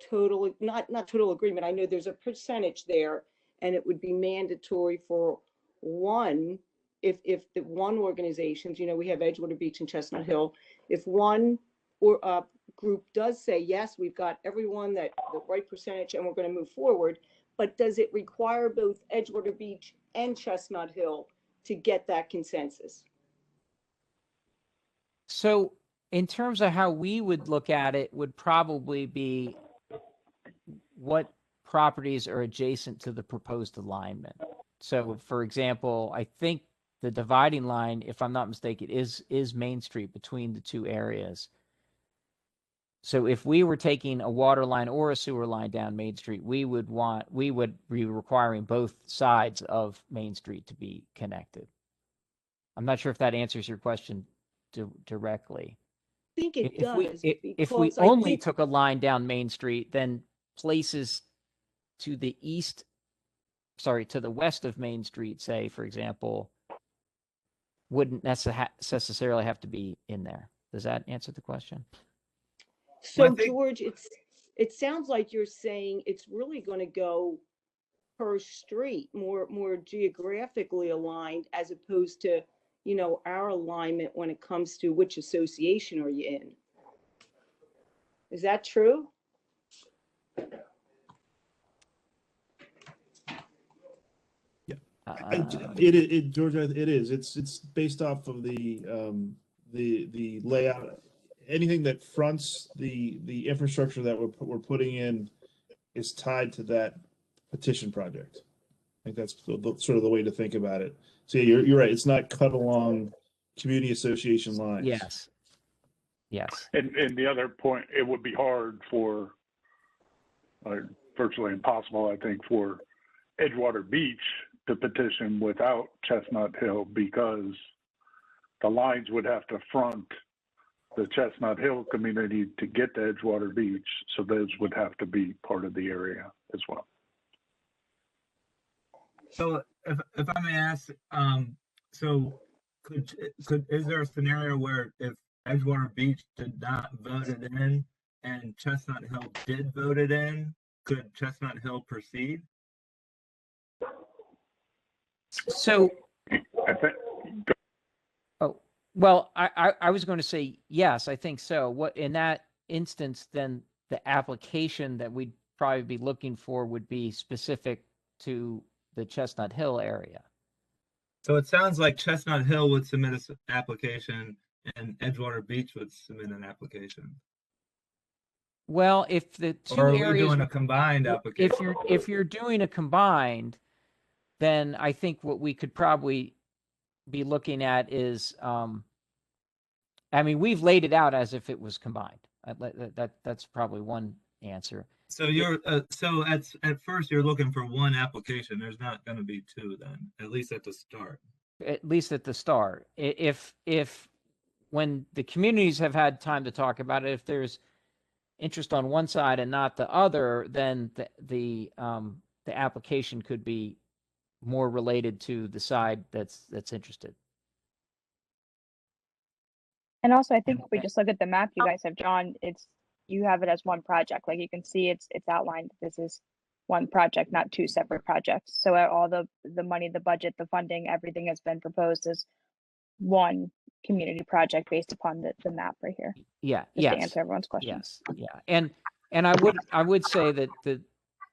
total, not total agreement? I know there's a percentage there, and it would be mandatory for one, if the one organizations, you know, we have Edgewater Beach and Chestnut Hill, if one or group does say, yes, we've got everyone that the right percentage and we're going to move forward, but does it require both Edgewater Beach and Chestnut Hill to get that consensus? So in terms of how we would look at it, would probably be what properties are adjacent to the proposed alignment. So for example, I think the dividing line, if I'm not mistaken, is Main Street between the two areas. So if we were taking a water line or a sewer line down Main Street, we would be requiring both sides of Main Street to be connected. I'm not sure if that answers your question directly. I think it does. If we only took a line down Main Street, then places to the east, to the west of Main Street, say, for example, wouldn't necessarily have to be in there. Does that answer the question? So George, it sounds like you're saying it's really going to go per street, more geographically aligned, as opposed to, you know, our alignment when it comes to which association are you in. Is that true? Yeah, Georgia, it is. It's based off of the layout. Anything that fronts the infrastructure that we're putting in is tied to that petition project. I think that's sort of the way to think about it. So yeah, you're right. It's not cut along community association lines. Yes. Yes. And the other point, it would be hard for, virtually impossible, I think, for Edgewater Beach to petition without Chestnut Hill, because the lines would have to front the Chestnut Hill community to get to Edgewater Beach. So those would have to be part of the area as well. So if I may ask, so is there a scenario where if Edgewater Beach did not vote it in and Chestnut Hill did vote it in, could Chestnut Hill proceed? So, well, I was going to say yes, I think so. What in that instance, then the application that we'd probably be looking for would be specific to the Chestnut Hill area. So it sounds like Chestnut Hill would submit an application and Edgewater Beach would submit an application. Well, if the two or are areas, we doing a combined application? If you're doing a combined, then I think what we could probably be looking at is, I mean, we've laid it out as if it was combined. That's probably one answer. So you're so at first you're looking for one application. There's not going to be two then, at least at the start. At least at the start. If when the communities have had time to talk about it, if there's interest on one side and not the other, then the application could be more related to the side that's interested. And also, I think if we just look at the map you guys have drawn, you have it as one project. Like you can see, it's outlined. This is one project, not two separate projects. So all the money, the budget, the funding, everything has been proposed as one community project based upon the map right here. Yeah. Just to answer everyone's question. Yes. Yeah. And I would say that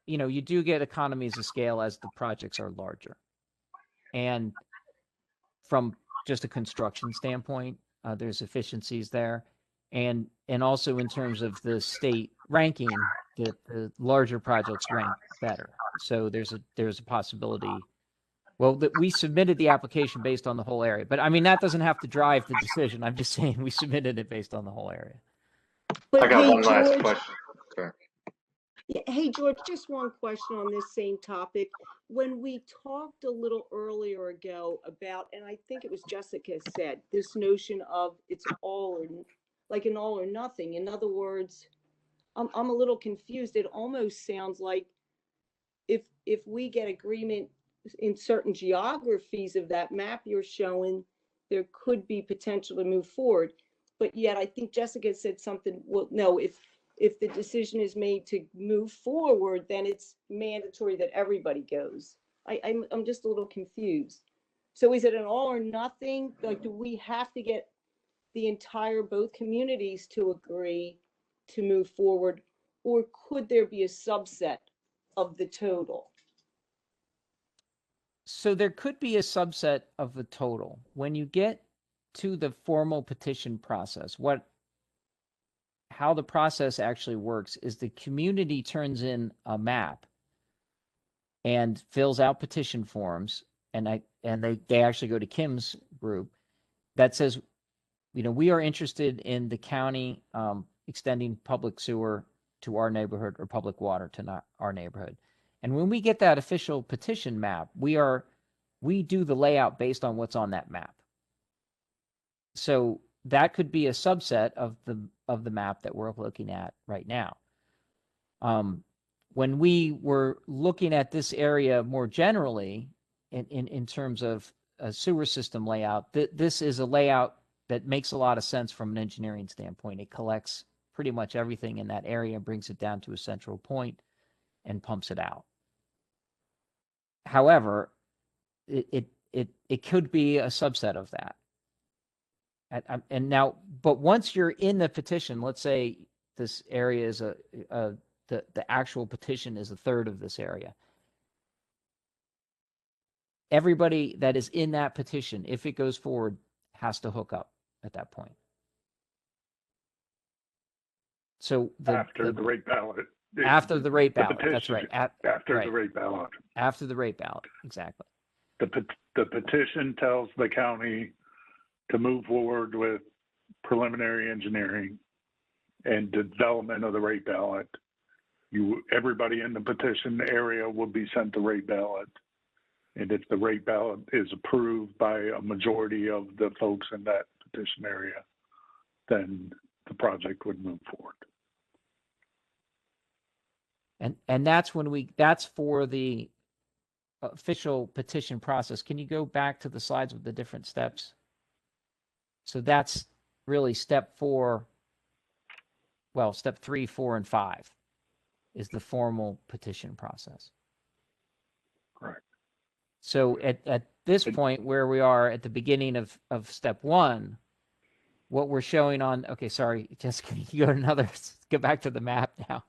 you do get economies of scale as the projects are larger, and from just a construction standpoint, there's efficiencies there, and also in terms of the state ranking, the larger projects rank better. So there's a possibility. Well, that we submitted the application based on the whole area, but I mean that doesn't have to drive the decision. I'm just saying we submitted it based on the whole area. But I got hey, one last George, question. Sorry. hey, George, just one question on this same topic. When we talked a little earlier ago about, and I think it was Jessica said, this notion of it's all or like an all or nothing. In other words, I'm a little confused. It almost sounds like if we get agreement in certain geographies of that map you're showing, there could be potential to move forward. But yet I think Jessica said something, well, no, if the decision is made to move forward, then it's mandatory that everybody goes. I'm just a little confused. So is it an all or nothing? Like, do we have to get both communities to agree to move forward? Or could there be a subset of the total? So there could be a subset of the total. When you get to the formal petition process, how the process actually works is the community turns in a map and fills out petition forms, and they actually go to Kim's group that says, we are interested in the county extending public sewer to our neighborhood or public water to our neighborhood. And when we get that official petition map, we do the layout based on what's on that map. So that could be a subset of the map that we're looking at right now. When we were looking at this area more generally, in terms of a sewer system layout, this is a layout that makes a lot of sense from an engineering standpoint. It collects pretty much everything in that area and brings it down to a central point and pumps it out. However, it could be a subset of that. And now, but once you're in the petition, let's say this area is the actual petition is a third of this area. Everybody that is in that petition, if it goes forward, has to hook up at that point. So after the rate ballot. After the rate ballot, petition, that's right. After the rate ballot. After the rate ballot, exactly. The petition tells the county to move forward with preliminary engineering and development of the rate ballot. Everybody in the petition area will be sent the rate ballot. And if the rate ballot is approved by a majority of the folks in that petition area, then the project would move forward. And that's that's for the official petition process. Can you go back to the slides with the different steps? So that's really step 4. Well, step 3, 4, and 5 is the formal petition process. Correct. So at this point where we are at the beginning of step 1, what we're showing on, okay, sorry, Jessica, you go back to the map now.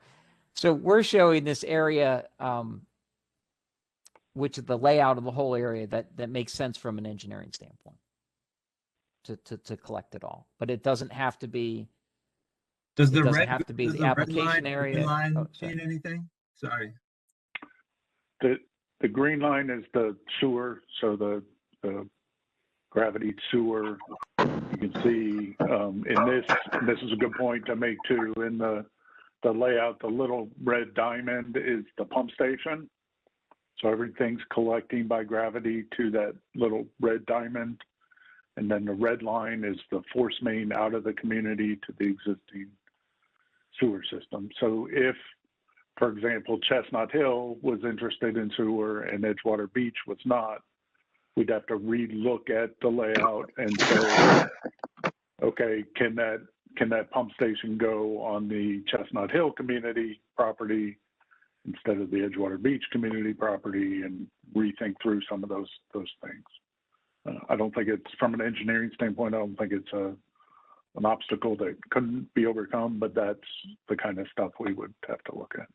So we're showing this area, which is the layout of the whole area that makes sense from an engineering standpoint to collect it all. But it doesn't have to be. Does the application area line mean anything? Sorry. The green line is the sewer, so the gravity sewer. You can see in this, and this is a good point to make too, in the layout, the little red diamond is the pump station. So everything's collecting by gravity to that little red diamond. And then the red line is the force main out of the community to the existing sewer system. So if, for example, Chestnut Hill was interested in sewer and Edgewater Beach was not, we'd have to re-look at the layout and say, okay, can that pump station go on the Chestnut Hill community property instead of the Edgewater Beach community property, and rethink through some of those things. I don't think it's, from an engineering standpoint, I don't think it's an obstacle that couldn't be overcome, but that's the kind of stuff we would have to look at.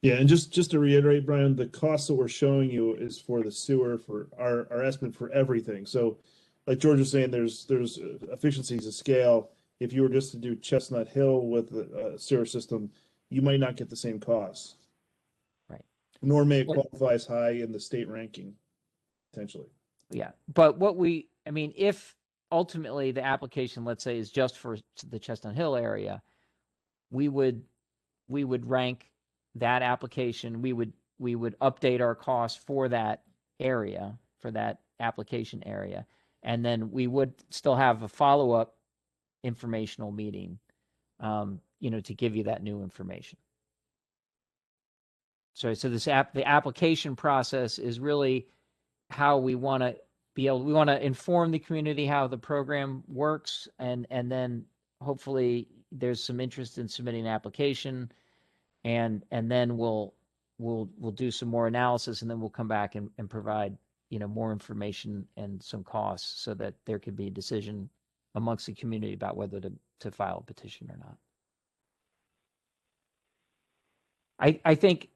Yeah, and just to reiterate, Brian, the cost that we're showing you is for the sewer, for our estimate for everything. So like George was saying, there's efficiencies of scale. If you were just to do Chestnut Hill with a sewer system, you might not get the same costs. Right. Nor may it qualify as high in the state ranking, potentially. Yeah, but if ultimately the application, let's say, is just for the Chestnut Hill area, we would rank that application. We would update our cost for that area, for that application area, and then we would still have a follow-up informational meeting, to give you that new information. So the application process is really how we want to we want to inform the community how the program works, and then hopefully there's some interest in submitting an application, and then we'll do some more analysis, and then we'll come back and provide more information and some costs, so that there could be a decision amongst the community about whether to file a petition or not. I think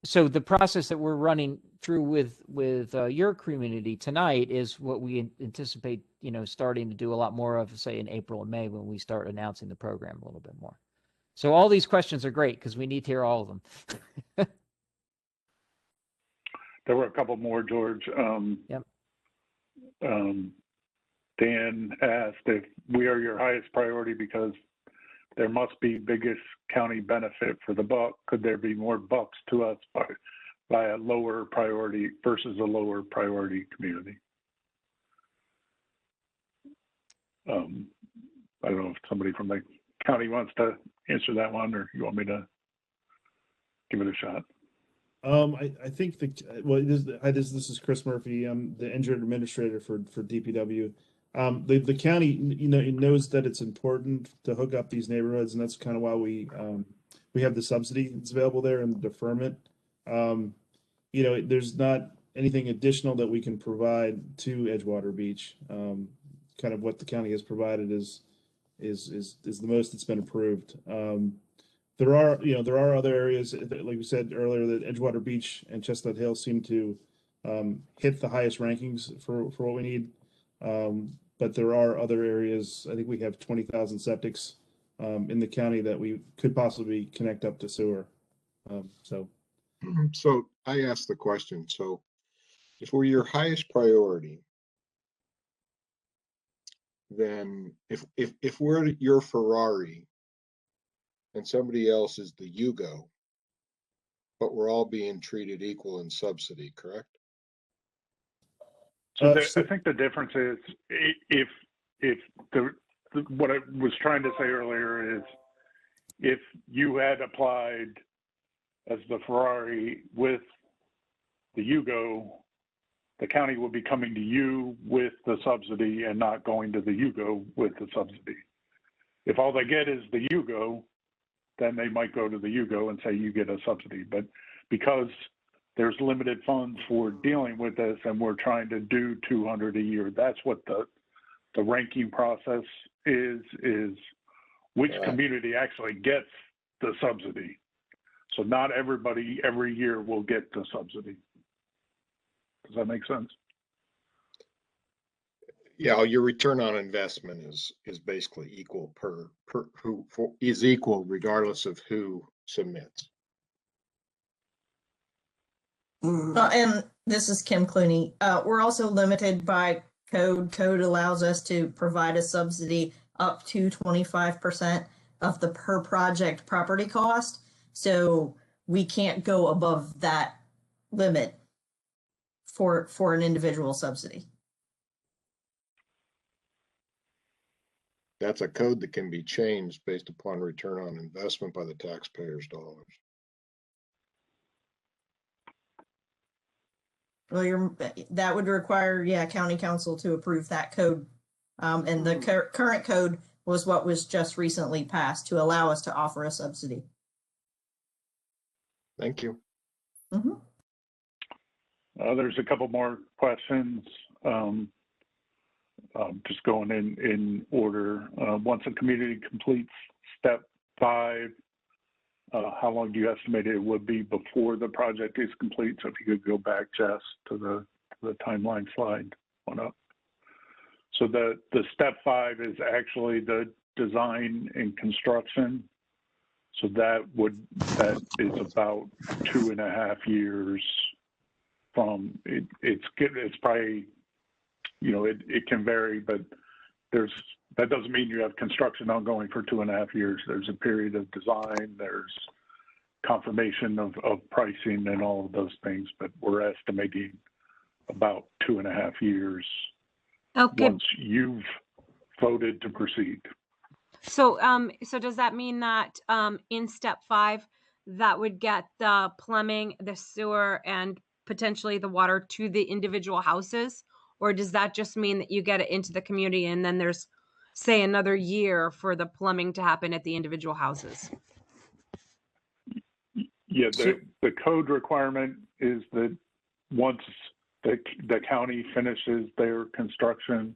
so the process that we're running through with your community tonight is what we anticipate, starting to do a lot more of, say, in April and May, when we start announcing the program a little bit more. So all these questions are great because we need to hear all of them. There were a couple more, George. Yep. Dan asked if we are your highest priority because there must be biggest county benefit for the buck. Could there be more bucks to us by a lower priority versus a lower priority community? I don't know if somebody from the county wants to answer that one, or you want me to give it a shot. I think this is Chris Murphy. I'm the engineer administrator for DPW. The county, knows that it's important to hook up these neighborhoods, and that's kind of why we have the subsidy that's available there and the deferment. There's not anything additional that we can provide to Edgewater Beach. Kind of what the county has provided is the most that's been approved. There are other areas, like we said earlier, that Edgewater Beach and Chestnut Hill seem to hit the highest rankings for what we need. But there are other areas. I think we have 20,000 septics in the county that we could possibly connect up to sewer. So I asked the question. So if we're your highest priority, then if we're your Ferrari and somebody else is the Yugo, but we're all being treated equal in subsidy, correct? So I think the difference is, what I was trying to say earlier is, if you had applied as the Ferrari with the Yugo, the county would be coming to you with the subsidy and not going to the Yugo with the subsidy. If all they get is the Yugo, then they might go to the Yugo and say you get a subsidy. But because there's limited funds for dealing with this, and we're trying to do 200 a year, that's what the ranking process is which community actually gets the subsidy. So not everybody every year will get the subsidy. Does that make sense? Yeah, your return on investment is basically equal is equal regardless of who submits. And this is Kim Clooney. We're also limited by code. Code allows us to provide a subsidy up to 25% of the per project property cost. So we can't go above that limit for an individual subsidy. That's a code that can be changed based upon return on investment by the taxpayers' dollars. Well, that would require, yeah, county council to approve that code. And the current code was what was just recently passed to allow us to offer a subsidy. Thank you. Mm-hmm. There's a couple more questions. Just going in order. Once a community completes step 5, how long do you estimate it would be before the project is complete? So if you could go back, Jess, to the timeline slide one up. So the step 5 is actually the design and construction. So that is about 2.5 years from it. It's probably, you know, it can vary, but that doesn't mean you have construction ongoing for 2.5 years. There's a period of design, there's confirmation of pricing and all of those things, but we're estimating about 2.5 years once you've voted to proceed. So, so does that mean that in step 5, that would get the plumbing, the sewer, and potentially the water to the individual houses? Or does that just mean that you get it into the community and then there's, say, another year for the plumbing to happen at the individual houses? Yeah, the code requirement is that once the county finishes their construction,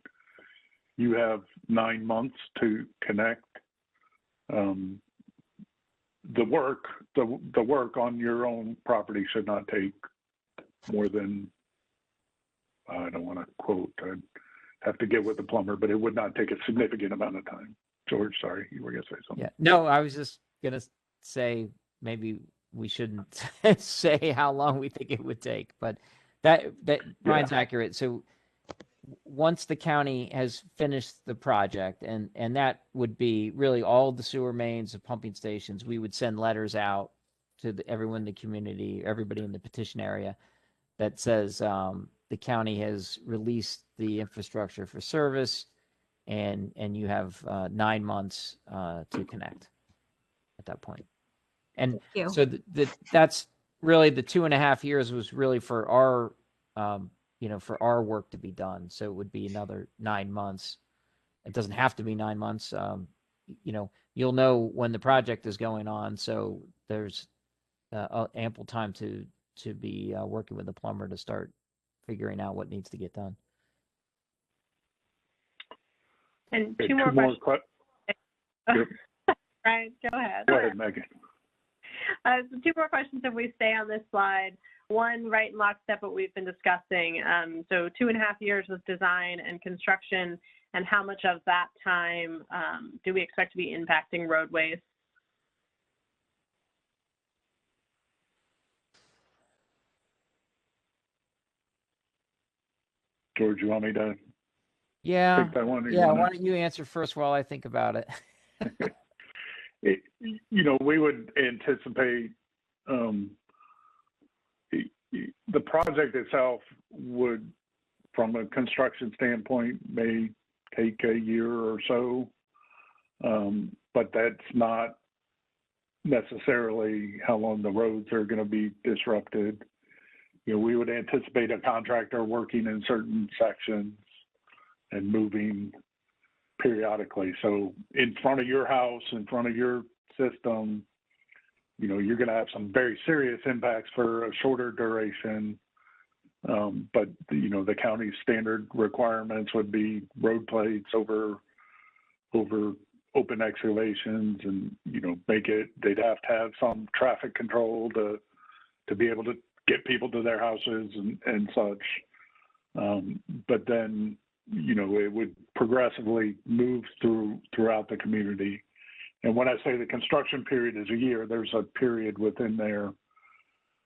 you have 9 months to connect. The work on your own property should not take more than, I don't want to quote, I'd have to get with the plumber, but it would not take a significant amount of time. George, sorry, you were going to say something. Yeah, no, I was just going to say maybe we shouldn't say how long we think it would take, but that Brian's accurate. So once the county has finished the project, and that would be really all the sewer mains, the pumping stations, we would send letters out to everyone in the community, everybody in the petition area, that says the county has released the infrastructure for service, and you have 9 months to connect at that point. And so that's really the 2.5 years was really for our for our work to be done. So it would be another 9 months. It doesn't have to be 9 months. You'll know when the project is going on. So there's ample time to be working with the plumber to start figuring out what needs to get done. And two more questions. Yep. Right, go ahead. Go ahead, Megan. So 2 more questions if we stay on this slide. One, right in lockstep what we've been discussing. So 2.5 years with design and construction, and how much of that time do we expect to be impacting roadways? George, you want me to take that one? Yeah, why don't you answer first while I think about it? We would anticipate the project itself would, from a construction standpoint, may take a year or so, but that's not necessarily how long the roads are going to be disrupted. We would anticipate a contractor working in certain sections and moving periodically. So in front of your house, in front of your system, you're going to have some very serious impacts for a shorter duration. But the county's standard requirements would be road plates over open excavations, and they'd have to have some traffic control to be able to get people to their houses and such. But then it would progressively move throughout the community. And when I say the construction period is a year, there's a period within there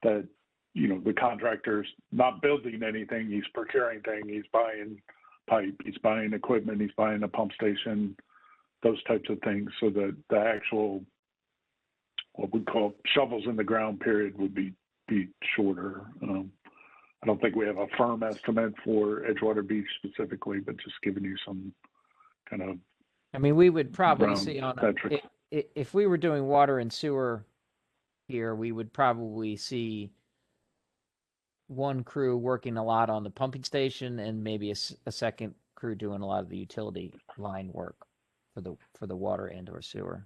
that, the contractor's not building anything, he's procuring things, he's buying pipe, he's buying equipment, he's buying a pump station, those types of things. So that the actual, what we call shovels in the ground period would be shorter. I don't think we have a firm estimate for Edgewater Beach specifically, but just giving you some kind of I mean, we would probably Brown, see on Patrick. if we were doing water and sewer here, we would probably see one crew working a lot on the pumping station and maybe a second crew doing a lot of the utility line work for the water and or sewer.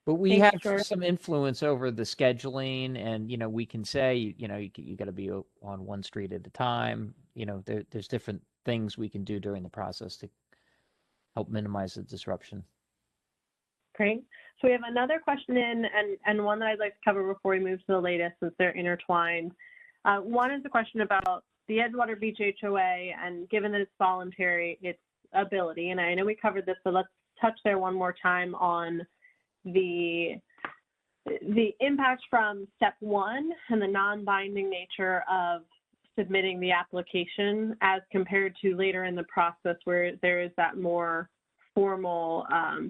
But we Thanks, have George. some influence over the scheduling, and we can say you got to be on one street at a time. There's different things we can do during the process to help minimize the disruption. Great. So we have another question in, and one that I'd like to cover before we move to the latest, since they're intertwined. One is a question about the Edgewater Beach HOA, and given that it's voluntary, its ability. And I know we covered this, but let's touch there one more time on the impact from step one and the non-binding nature of submitting the application as compared to later in the process where there is that more formal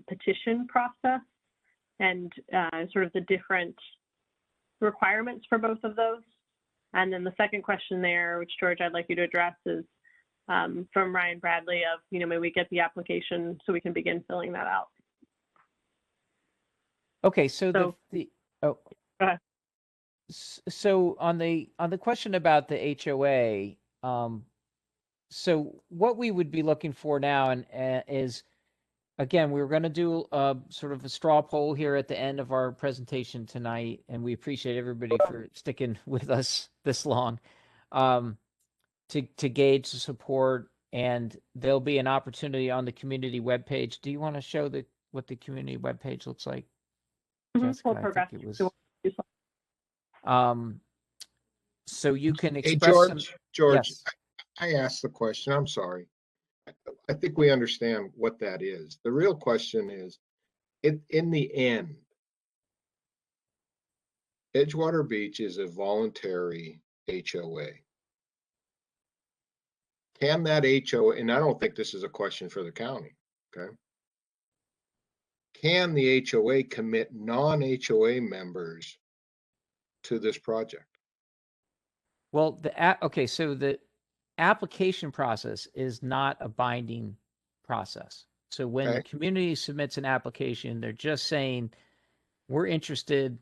petition process, and sort of the different requirements for both of those. And then the second question there, which George, I'd like you to address, is from Ryan Bradley of, may we get the application so we can begin filling that out? Okay, so Go ahead. So on the question about the HOA, so what we would be looking for now is, again, we were going to do sort of a straw poll here at the end of our presentation tonight, and we appreciate everybody for sticking with us this long to gauge the support. And there'll be an opportunity on the community webpage. Do you want to show what the community webpage looks like? Jessica, I think it was. So you can Hey, express George, Yes. I asked the question. I'm sorry. I think we understand what that is. The real question is, in the end, Edgewater Beach is a voluntary HOA. Can that HOA, and I don't think this is a question for the county, okay? Can the HOA commit non-HOA members to this project? Well, so the application process is not a binding process. So when the community submits an application, they're just saying, we're interested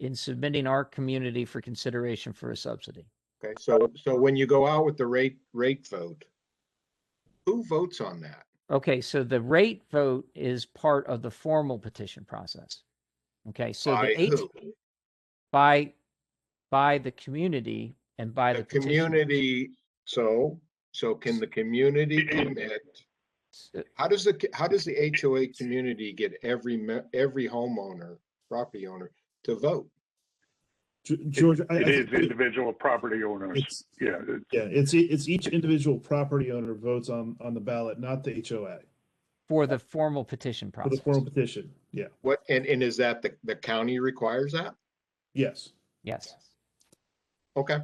in submitting our community for consideration for a subsidy. Okay, so when you go out with the rate vote, who votes on that? Okay, so the rate vote is part of the formal petition process. Okay, so by the community and by the community. So can the community commit? How does the HOA community get every homeowner, property owner to vote? George, it is individual property owners. It's each individual property owner votes on the ballot, not the HOA. For the formal petition process. For the formal petition, yeah. What and is that the county requires that? Yes. Yes. Okay.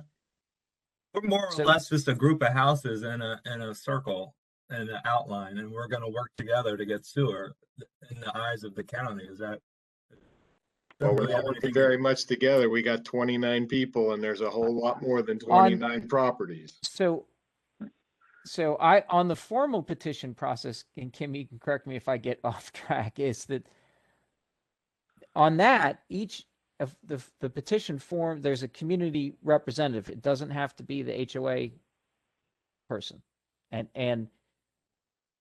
We're more or less just a group of houses in a circle and an outline, and we're going to work together to get sewer in the eyes of the county. Is that? Well, we're not working very much together. We got 29 people, and there's a whole lot more than 29 properties. So on the formal petition process, and Kim, you can correct me if I get off track, is that on that, each of the petition form, there's a community representative. It doesn't have to be the HOA person.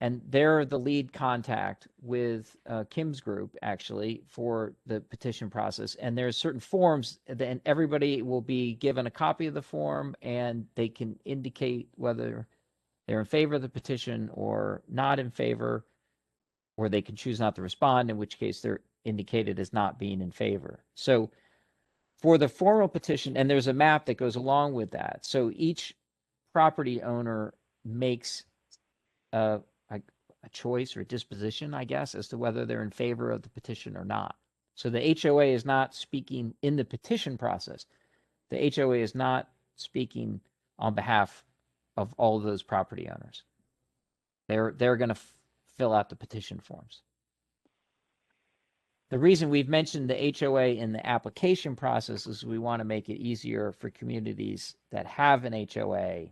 And they're the lead contact with Kim's group, actually, for the petition process. And there's certain forms, and everybody will be given a copy of the form, and they can indicate whether they're in favor of the petition or not in favor, or they can choose not to respond, in which case they're indicated as not being in favor. So for the formal petition, and there's a map that goes along with that. So each property owner makes a choice or a disposition, I guess, as to whether they're in favor of the petition or not. So the HOA is not speaking in the petition process. The HOA is not speaking on behalf of all of those property owners. They're going to fill out the petition forms. The reason we've mentioned the HOA in the application process is we want to make it easier for communities that have an HOA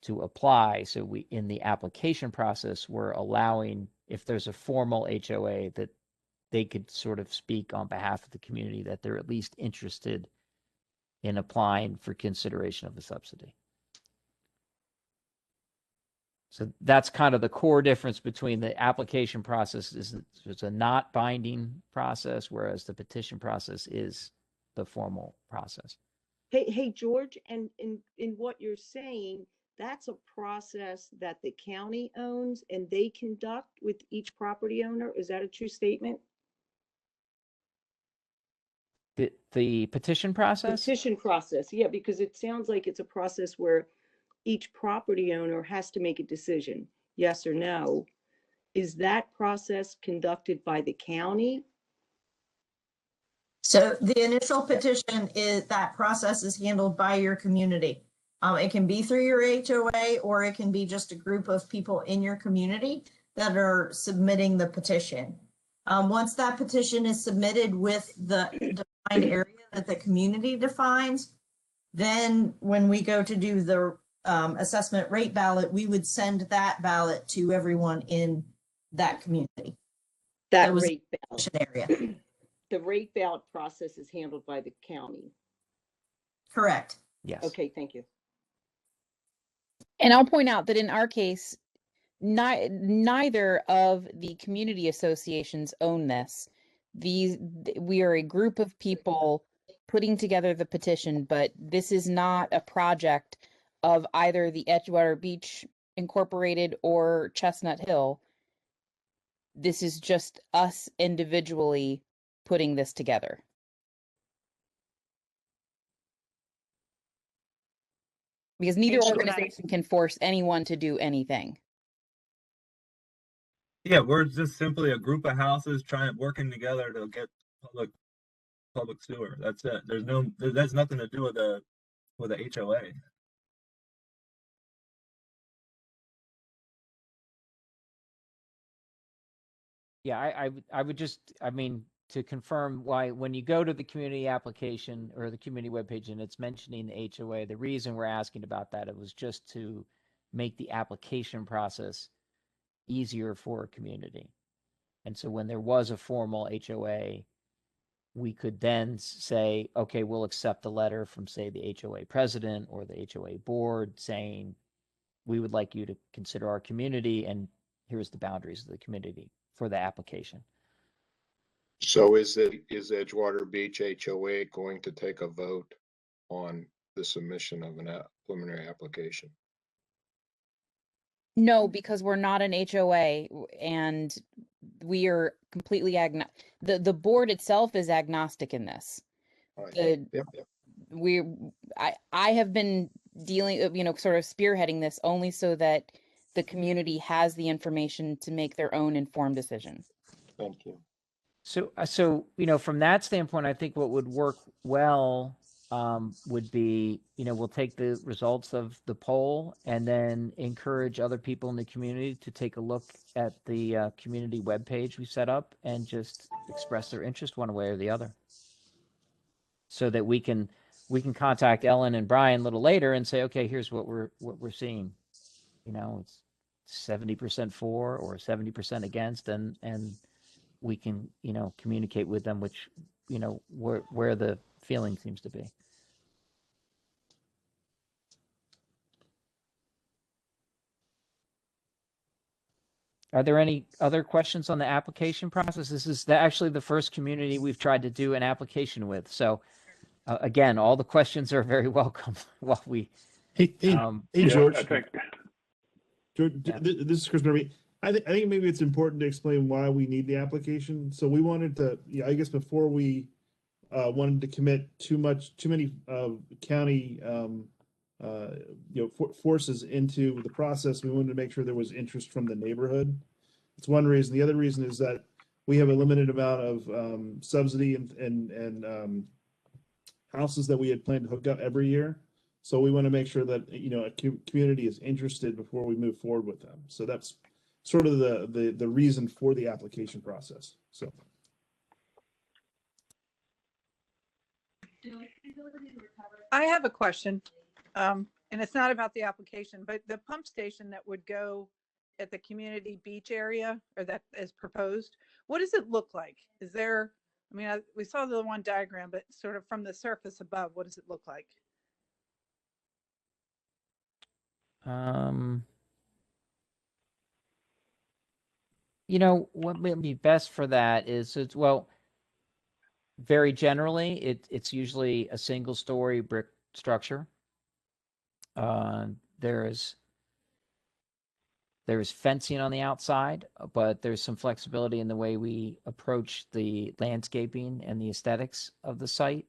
to apply. So we, in the application process, we're allowing, if there's a formal HOA, that they could sort of speak on behalf of the community that they're at least interested in applying for consideration of the subsidy. So that's kind of the core difference between the application process is it's a not binding process, whereas the petition process is the formal process. Hey, George, and in what you're saying, that's a process that the county owns and they conduct with each property owner. Is that a true statement? The petition process? Petition process, yeah, because it sounds like it's a process where each property owner has to make a decision, yes or no. Is that process conducted by the county? So the initial petition is, that process is handled by your community. It can be through your HOA, or it can be just a group of people in your community that are submitting the petition. Once that petition is submitted with the defined area that the community defines, then when we go to do the assessment rate ballot, we would send that ballot to everyone in that community. That was rate ballot area. The rate ballot process is handled by the county. Correct. Yes. Okay, thank you. And I'll point out that in our case, neither of the community associations own this. We are a group of people putting together the petition, but this is not a project of either the Edgewater Beach Incorporated or Chestnut Hill. This is just us individually putting this together. Because neither organization can force anyone to do anything. Yeah, we're just simply a group of houses working together to get public sewer. That's it. There's nothing to do with a HOA. Yeah, I would just, I mean, to confirm why, when you go to the community application or the community webpage and it's mentioning the HOA, the reason we're asking about that, it was just to make the application process easier for a community. And so when there was a formal HOA, we could then say, okay, we'll accept a letter from, say, the HOA president or the HOA board saying, we would like you to consider our community, and here's the boundaries of the community for the application. So is Edgewater Beach HOA going to take a vote on the submission of a preliminary application? No, because we're not an HOA and we are completely the board itself is agnostic in this. Yep. I have been dealing, sort of spearheading this only so that the community has the information to make their own informed decision. Thank you. So, from that standpoint, I think what would work well would be, we'll take the results of the poll and then encourage other people in the community to take a look at the community webpage we set up and just express their interest one way or the other, so that we can contact Ellen and Brian a little later and say, okay, here's what we're seeing. It's 70% for or 70% against, and we can, communicate with them, which, where the feeling seems to be. Are there any other questions on the application process? This is actually the first community we've tried to do an application with. So again, all the questions are very welcome while we. Hey, George. I think. George, this is Chris Murphy. I think maybe it's important to explain why we need the application. So we wanted to, I guess before we wanted to commit too many county forces into the process, we wanted to make sure there was interest from the neighborhood. It's one reason. The other reason is that we have a limited amount of subsidy and houses that we had planned to hook up every year. So we want to make sure that a community is interested before we move forward with them. So that's sort of the reason for the application process. So. I have a question. and it's not about the application, but the pump station that would go at the community beach area, or that is proposed, what does it look like? Is there, I mean, we saw the one diagram, but sort of from the surface above, what does it look like? You know, what may be best for that is, well, very generally, it's usually a single story brick structure. There's fencing on the outside, but there's some flexibility in the way we approach the landscaping and the aesthetics of the site.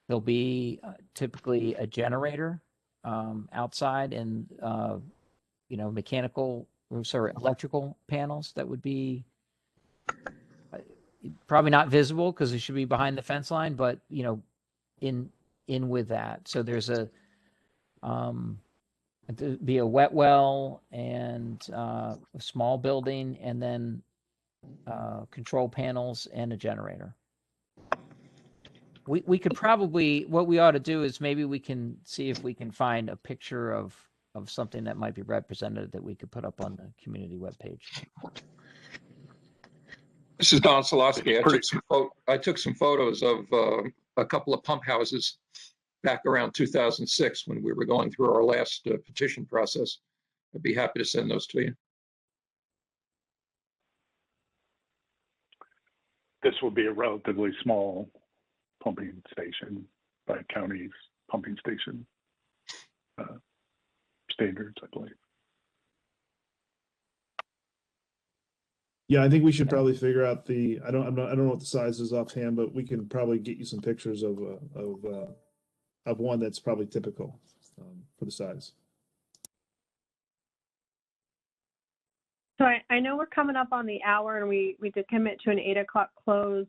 There'll be typically a generator outside, and electrical panels that would be probably not visible because they should be behind the fence line, but in with that. So there's be a wet well and a small building, and then control panels and a generator. We could probably, what we ought to do is maybe we can see if we can find a picture of something that might be represented that we could put up on the community webpage. This is Don Solosky. I took some photos of a couple of pump houses back around 2006 when we were going through our last petition process. I'd be happy to send those to you. This will be a relatively small pumping station by county's pumping station standards, I believe. Yeah, I think we should probably figure out I don't know what the size is offhand, but we can probably get you some pictures of one that's probably typical for the size. So I know we're coming up on the hour, and we did commit to an 8 o'clock close.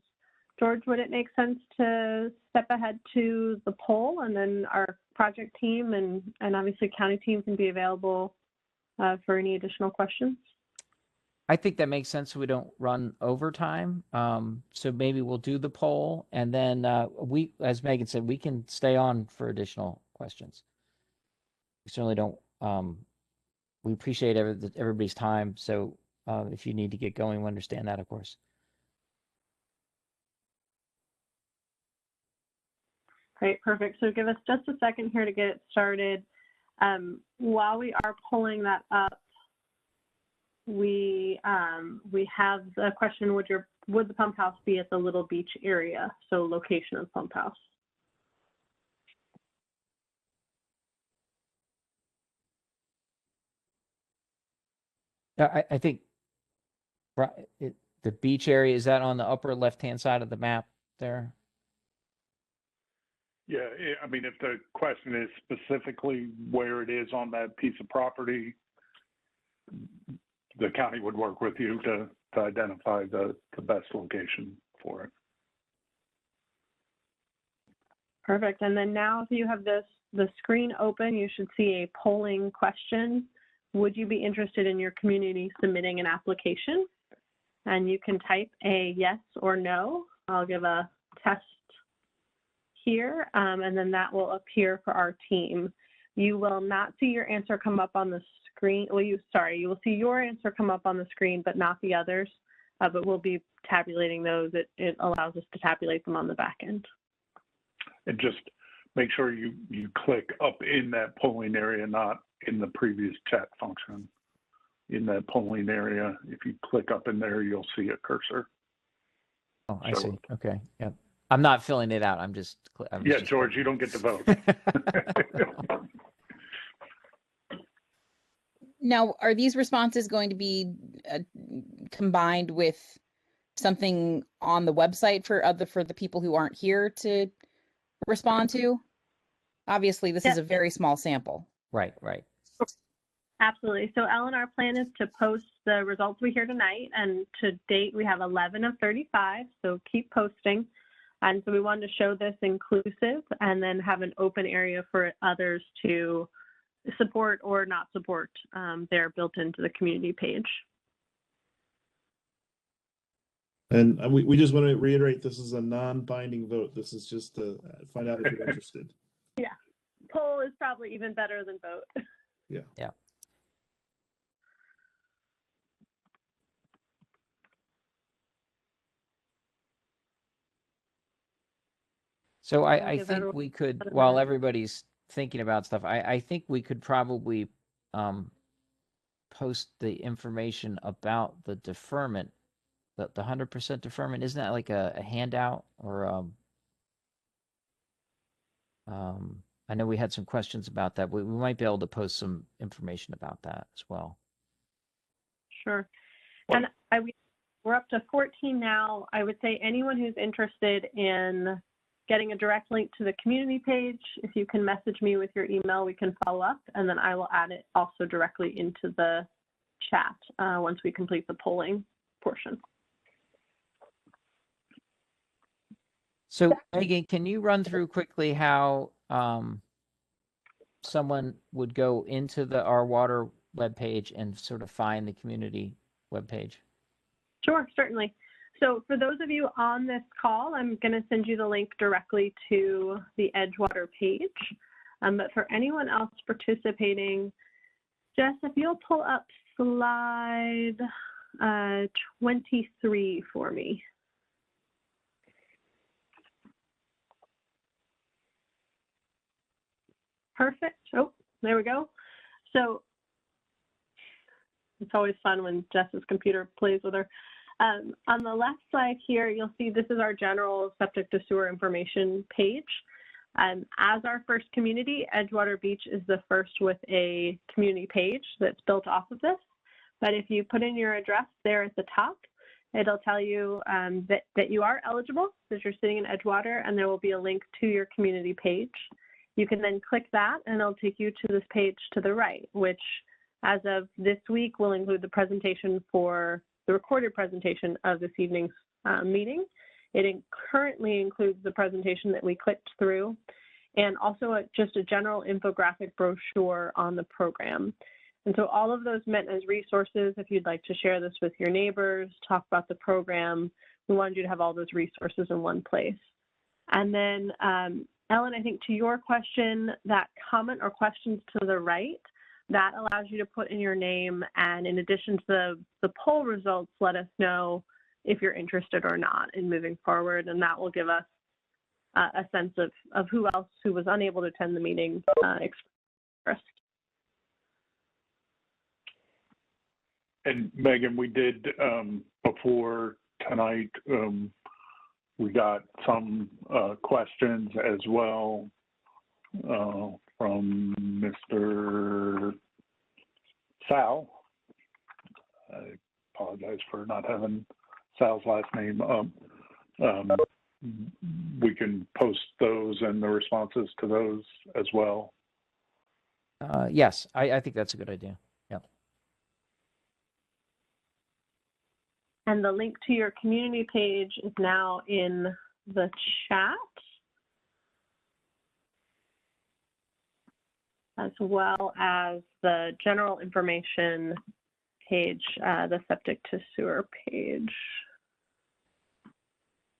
George, would it make sense to step ahead to the poll, and then our project team and obviously county team can be available for any additional questions? I think that makes sense so we don't run overtime. So maybe we'll do the poll, and then as Megan said, we can stay on for additional questions. We certainly don't, we appreciate everybody's time. So if you need to get going, we understand that, of course. Great, perfect. So give us just a second here to get it started. While we are pulling that up, we have the question: would the pump house be at the Little Beach area? So location of pump house. I think the beach area, is that on the upper left-hand side of the map there? Yeah, I mean, if the question is specifically where it is on that piece of property, the county would work with you to identify the best location for it. Perfect. And then now, if you have the screen open, you should see a polling question. Would you be interested in your community submitting an application? And you can type a yes or no. I'll give a test here, and then that will appear for our team. You will not see your answer come up on the screen. Well, you will see your answer come up on the screen, but not the others. But we'll be tabulating those. It allows us to tabulate them on the back end. And just make sure you click up in that polling area, not in the previous chat function. In that polling area, if you click up in there, you'll see a cursor. Oh, I see. Okay. Yep. I'm not filling it out. I'm just. George, you don't get to vote. Now, are these responses going to be combined with something on the website for the people who aren't here to respond to? Obviously, this is a very small sample. Right. Absolutely. So Ellen, our plan is to post the results we hear tonight, and to date we have 11 of 35, so keep posting. And so we wanted to show this inclusive and then have an open area for others to support or not support. They're built into the community page. And we just want to reiterate, this is a non-binding vote. This is just to find out if you're interested. Yeah, Poll is probably even better than vote. Yeah. Yeah. So I give think everyone we could, another while minute. everybody's thinking about stuff, I think we could probably post the information about the deferment, the 100% deferment. Isn't that like a handout or I know we had some questions about that. We might be able to post some information about that as well. Sure. What- And we're up to 14 now. I would say anyone who's interested in getting a direct link to the community page, if you can message me with your email, we can follow up, and then I will add it also directly into the chat once we complete the polling portion. So Megan, can you run through quickly how someone would go into the Our Water webpage and sort of find the community webpage? Sure, certainly. So for those of you on this call, I'm going to send you the link directly to the Edgewater page. But for anyone else participating, Jess, if you'll pull up slide 23 for me. Perfect. Oh, there we go. So it's always fun when Jess's computer plays with her. On the left side here, you'll see this is our general septic to sewer information page. As our first community, Edgewater Beach is the first with a community page that's built off of this. But if you put in your address there at the top, it'll tell you that you are eligible, that you're sitting in Edgewater, and there will be a link to your community page. You can then click that, and it'll take you to this page to the right, which as of this week will include the presentation for the recorded presentation of this evening's meeting. It currently includes the presentation that we clicked through, and also just a general infographic brochure on the program. And so all of those meant as resources. If you'd like to share this with your neighbors, talk about the program, we wanted you to have all those resources in one place. And then Ellen, I think to your question, that comment or questions to the right, that allows you to put in your name, and in addition to the poll results, let us know if you're interested or not in moving forward, and that will give us a sense of who else who was unable to attend the meeting expressed. And Megan, we did before tonight, we got some questions as well from Mr. Sal. I apologize for not having Sal's last name. We can post those and the responses to those as well. Yes, I think that's a good idea. Yep. And the link to your community page is now in the chat, as well as the general information page, the septic to sewer page.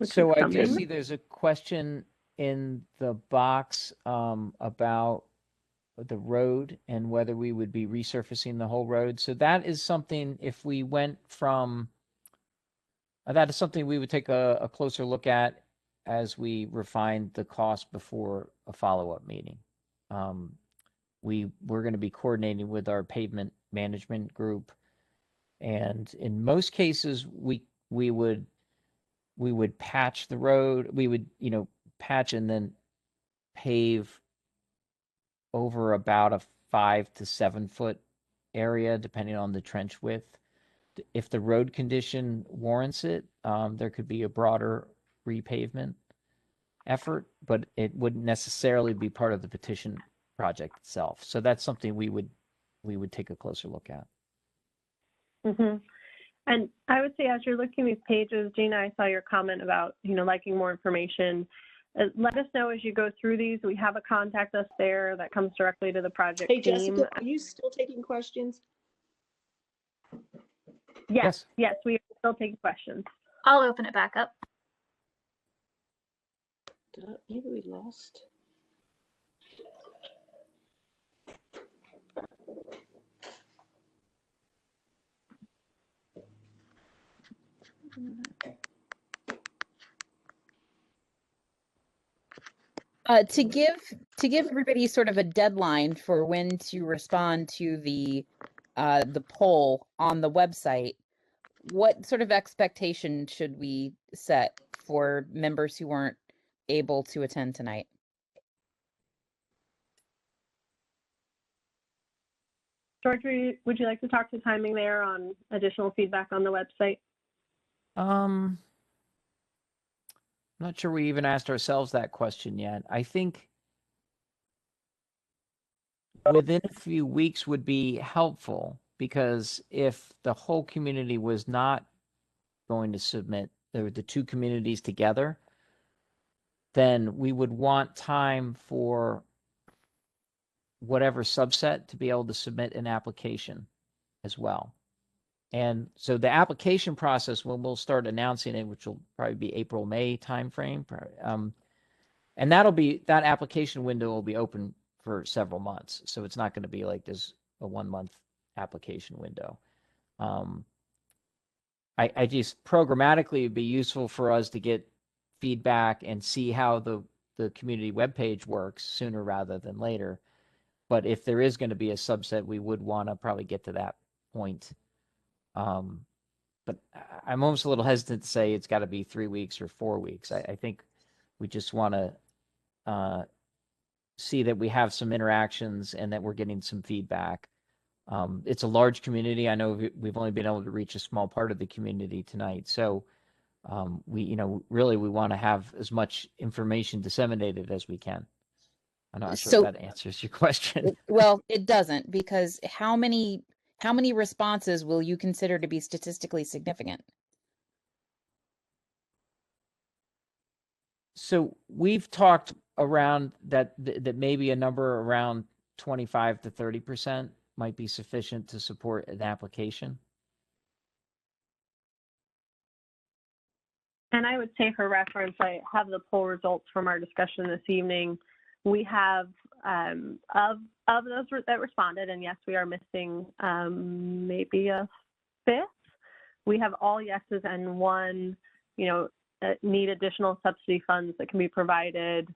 So I do see there's a question in the box about the road and whether we would be resurfacing the whole road. So that is something, if we went from, that is something we would take a closer look at as we refine the cost before a follow-up meeting. We're going to be coordinating with our pavement management group, and in most cases we would patch the road. We would patch and then pave over about a 5 to 7 foot area depending on the trench width. If the road condition warrants it, there could be a broader repavement effort, but it wouldn't necessarily be part of the petition project itself. So that's something we would take a closer look at. Mm-hmm. And I would say, as you're looking at these pages, Gina, I saw your comment about liking more information. Let us know as you go through these. We have a contact us there that comes directly to the project Hey, team. Jessica, are you still taking questions? Yes, we are still taking questions. I'll open it back up. Maybe we lost. To give everybody sort of a deadline for when to respond to the poll on the website, what sort of expectation should we set for members who weren't able to attend tonight? George, would you like to talk to timing there on additional feedback on the website? I'm not sure we even asked ourselves that question yet. I think within a few weeks would be helpful, because if the whole community was not going to submit, the two communities together, then we would want time for whatever subset to be able to submit an application as well. And so the application process, when we'll start announcing it, which will probably be April, May timeframe, and that application window will be open for several months. So it's not going to be like this a 1 month application window. I just programmatically it'd be useful for us to get feedback and see how the community webpage works sooner rather than later. But if there is going to be a subset, we would want to probably get to that point. But I'm almost a little hesitant to say it's got to be 3 weeks or 4 weeks. I think we just want to see that we have some interactions and that we're getting some feedback. It's a large community. I know we've only been able to reach a small part of the community tonight. So we want to have as much information disseminated as we can. I'm not sure if that answers your question. Well, it doesn't, because how many responses will you consider to be statistically significant? So we've talked around that maybe a number around 25 to 30% might be sufficient to support an application. And I would say, for reference, I have the poll results from our discussion this evening. We have of those that responded, and yes, we are missing maybe a fifth. We have all yeses and one, need additional subsidy funds that can be provided,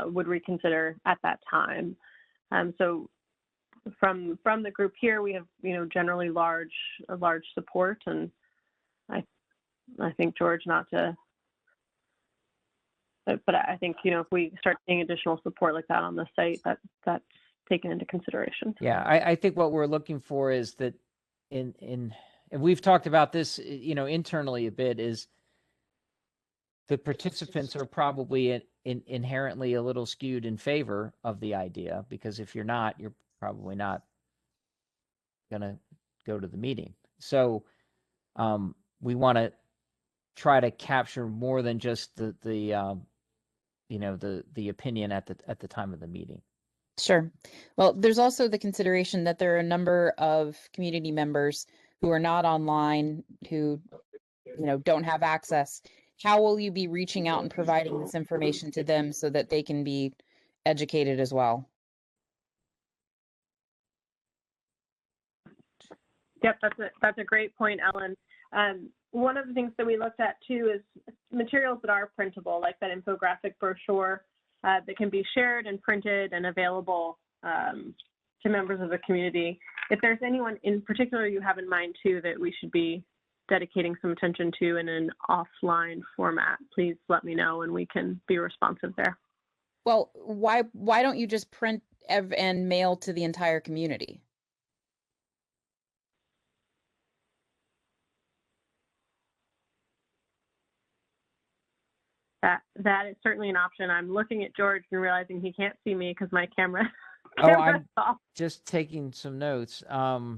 would reconsider at that time. So from the group here, we have generally large support, and I think, George, not to. But I think, if we start seeing additional support like that on the site, that's taken into consideration. Yeah, I think what we're looking for is that and we've talked about this, internally a bit, is the participants are probably inherently a little skewed in favor of the idea, because if you're not, you're probably not going to go to the meeting. So we want to try to capture more than just the opinion at the time of the meeting. Sure. Well, there's also the consideration that there are a number of community members who are not online, who, don't have access. How will you be reaching out and providing this information to them so that they can be educated as well? Yep, that's a great point, Ellen. One of the things that we looked at too is materials that are printable, like that infographic brochure that can be shared and printed and available to members of the community. If there's anyone in particular you have in mind too that we should be dedicating some attention to in an offline format, please let me know and we can be responsive there. Well, why don't you just print and mail to the entire community? That is certainly an option. I'm looking at George and realizing he can't see me because my camera. I'm just taking some notes. I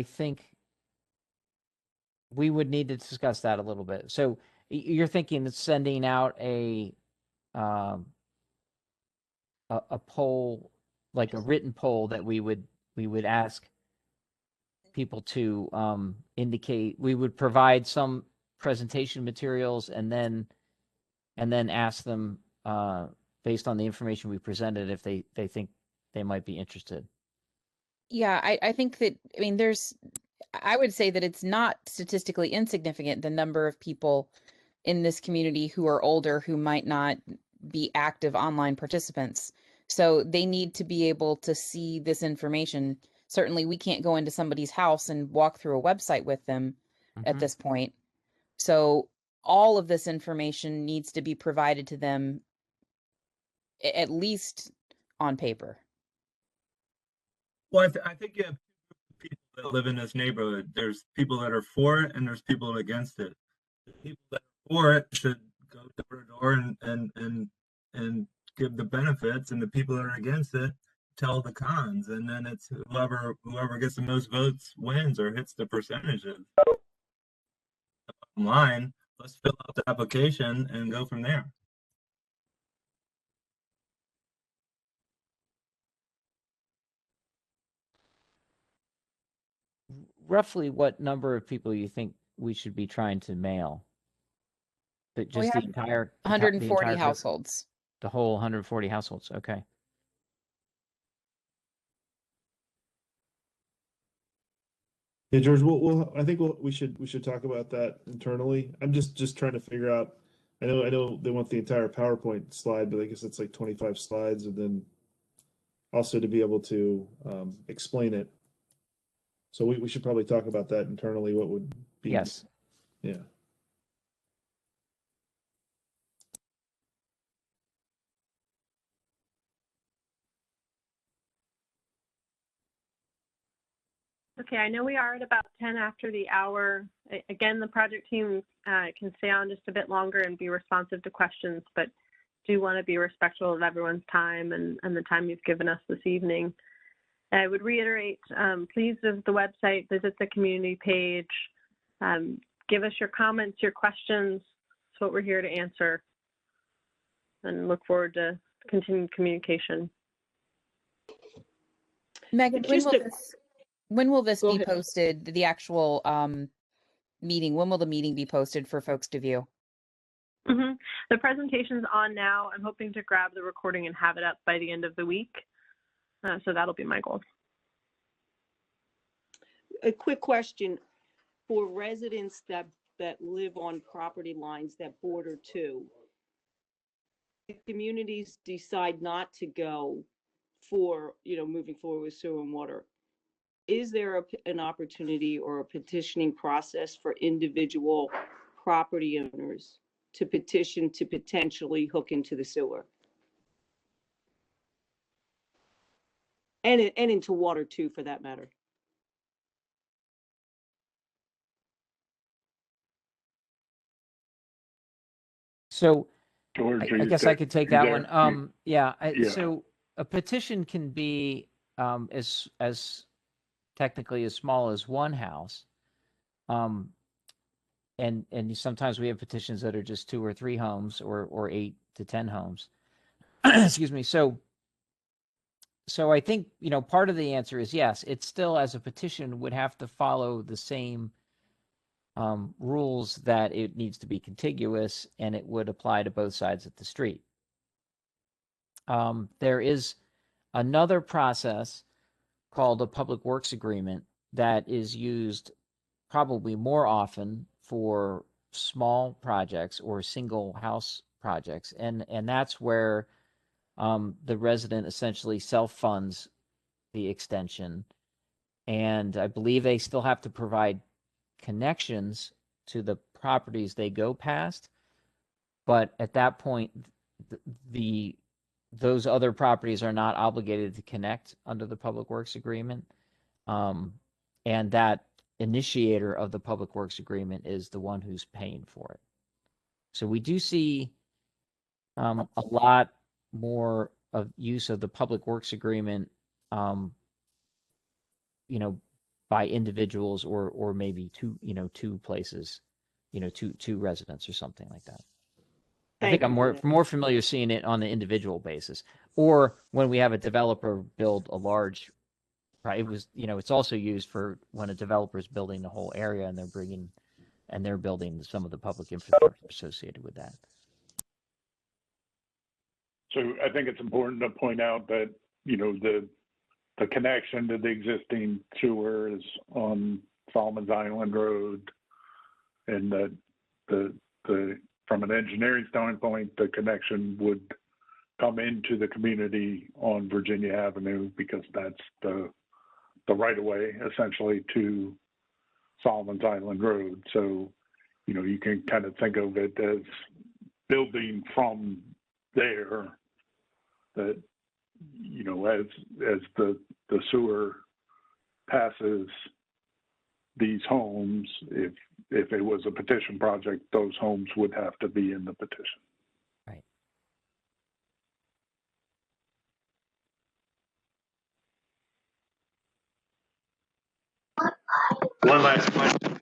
think we would need to discuss that a little bit. So you're thinking of sending out a poll, like a written poll that we would ask people to indicate. We would provide some presentation materials and then ask them based on the information we presented if they think they might be interested. Yeah, I think that, I mean, I would say that it's not statistically insignificant, the number of people in this community who are older who might not be active online participants. So they need to be able to see this information. Certainly, we can't go into somebody's house and walk through a website with them at this point. So all of this information needs to be provided to them, at least on paper. Well, I think you have people that live in this neighborhood. There's people that are for it and there's people against it. The people that are for it should go door to door and give the benefits, and the people that are against it tell the cons, and then it's whoever gets the most votes wins or hits the percentages. Line, let's fill out the application and go from there. Roughly what number of people you think we should be trying to mail? But just the entire 140 households. The whole 140 households. Okay. Yeah, George. I think we should talk about that internally. I'm just trying to figure out. I know they want the entire PowerPoint slide, but I guess it's like 25 slides, and then also to be able to explain it. So we should probably talk about that internally. What would be? Yes. Yeah. Okay, I know we are at about 10 after the hour. Again, the project team can stay on just a bit longer and be responsive to questions, but do want to be respectful of everyone's time and the time you've given us this evening. I would reiterate, please visit the website, visit the community page, give us your comments, your questions. It's what we're here to answer, and look forward to continued communication. Megan, when will this be ahead. posted, the actual meeting? When will the meeting be posted for folks to view? The presentation's on now. I'm hoping to grab the recording and have it up by the end of the week. So that'll be my goal. A quick question for residents that live on property lines that border to. If communities decide not to go for, moving forward with sewer and water, is there an opportunity or a petitioning process for individual property owners to petition to potentially hook into the sewer? And into water too, for that matter. So George, I guess I could take that one. So a petition can be as technically as small as one house. And sometimes we have petitions that are just 2 or 3 homes or 8 to 10 homes. Excuse me. So I think, part of the answer is yes, it still as a petition would have to follow the same rules, that it needs to be contiguous and it would apply to both sides of the street. There is another process called a public works agreement that is used probably more often for small projects or single house projects. And that's where the resident essentially self-funds the extension. And I believe they still have to provide connections to the properties they go past. But at that point, those other properties are not obligated to connect under the public works agreement. And that initiator of the public works agreement is the one who's paying for it. So we do see a lot more of use of the public works agreement, by individuals or maybe two places, two residents or something like that. I think I'm more familiar seeing it on the individual basis, or when we have a developer build a large. Right, it was it's also used for when a developer is building the whole area and they're building some of the public infrastructure associated with that. So I think it's important to point out that you know, the connection to the existing sewer is on Solomon's Island Road, and that the from an engineering standpoint, the connection would come into the community on Virginia Avenue because that's the right of way essentially to Solomon's Island Road. So, you know, you can kind of think of it as building from there, that, you know, as the sewer passes these homes, if it was a petition project, those homes would have to be in the petition. Right. One last question.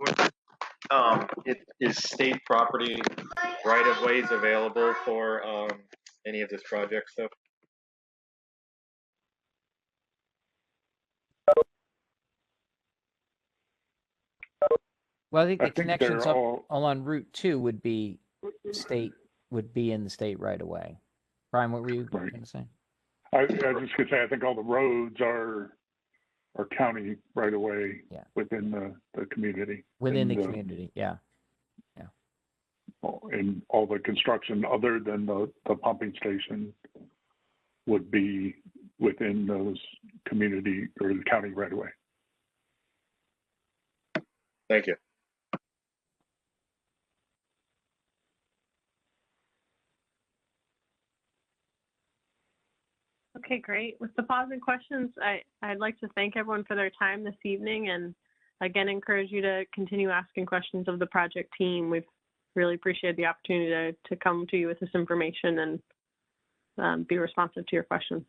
Is state property right of ways available for any of this project stuff? Well, I think the think connections they're up all- along Route 2 would be in the state right away. Brian, what were you Right. going to say? I was just going to say, I think all the roads are county right away Yeah. within the community. Within the And, community, yeah. and all the construction other than the pumping station would be within those community or the county right away. Thank you. Okay, great. With the pause and questions, I'd like to thank everyone for their time this evening, and again, encourage you to continue asking questions of the project team. We've really appreciated the opportunity to come to you with this information and be responsive to your questions.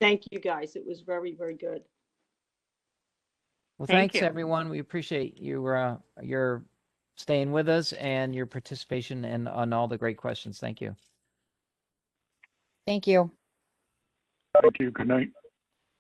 Thank you, guys. It was very, very good. Well, Thank thanks you. everyone. We appreciate your staying with us and your participation and on all the great questions. Thank you. Thank you. Thank you. Good night.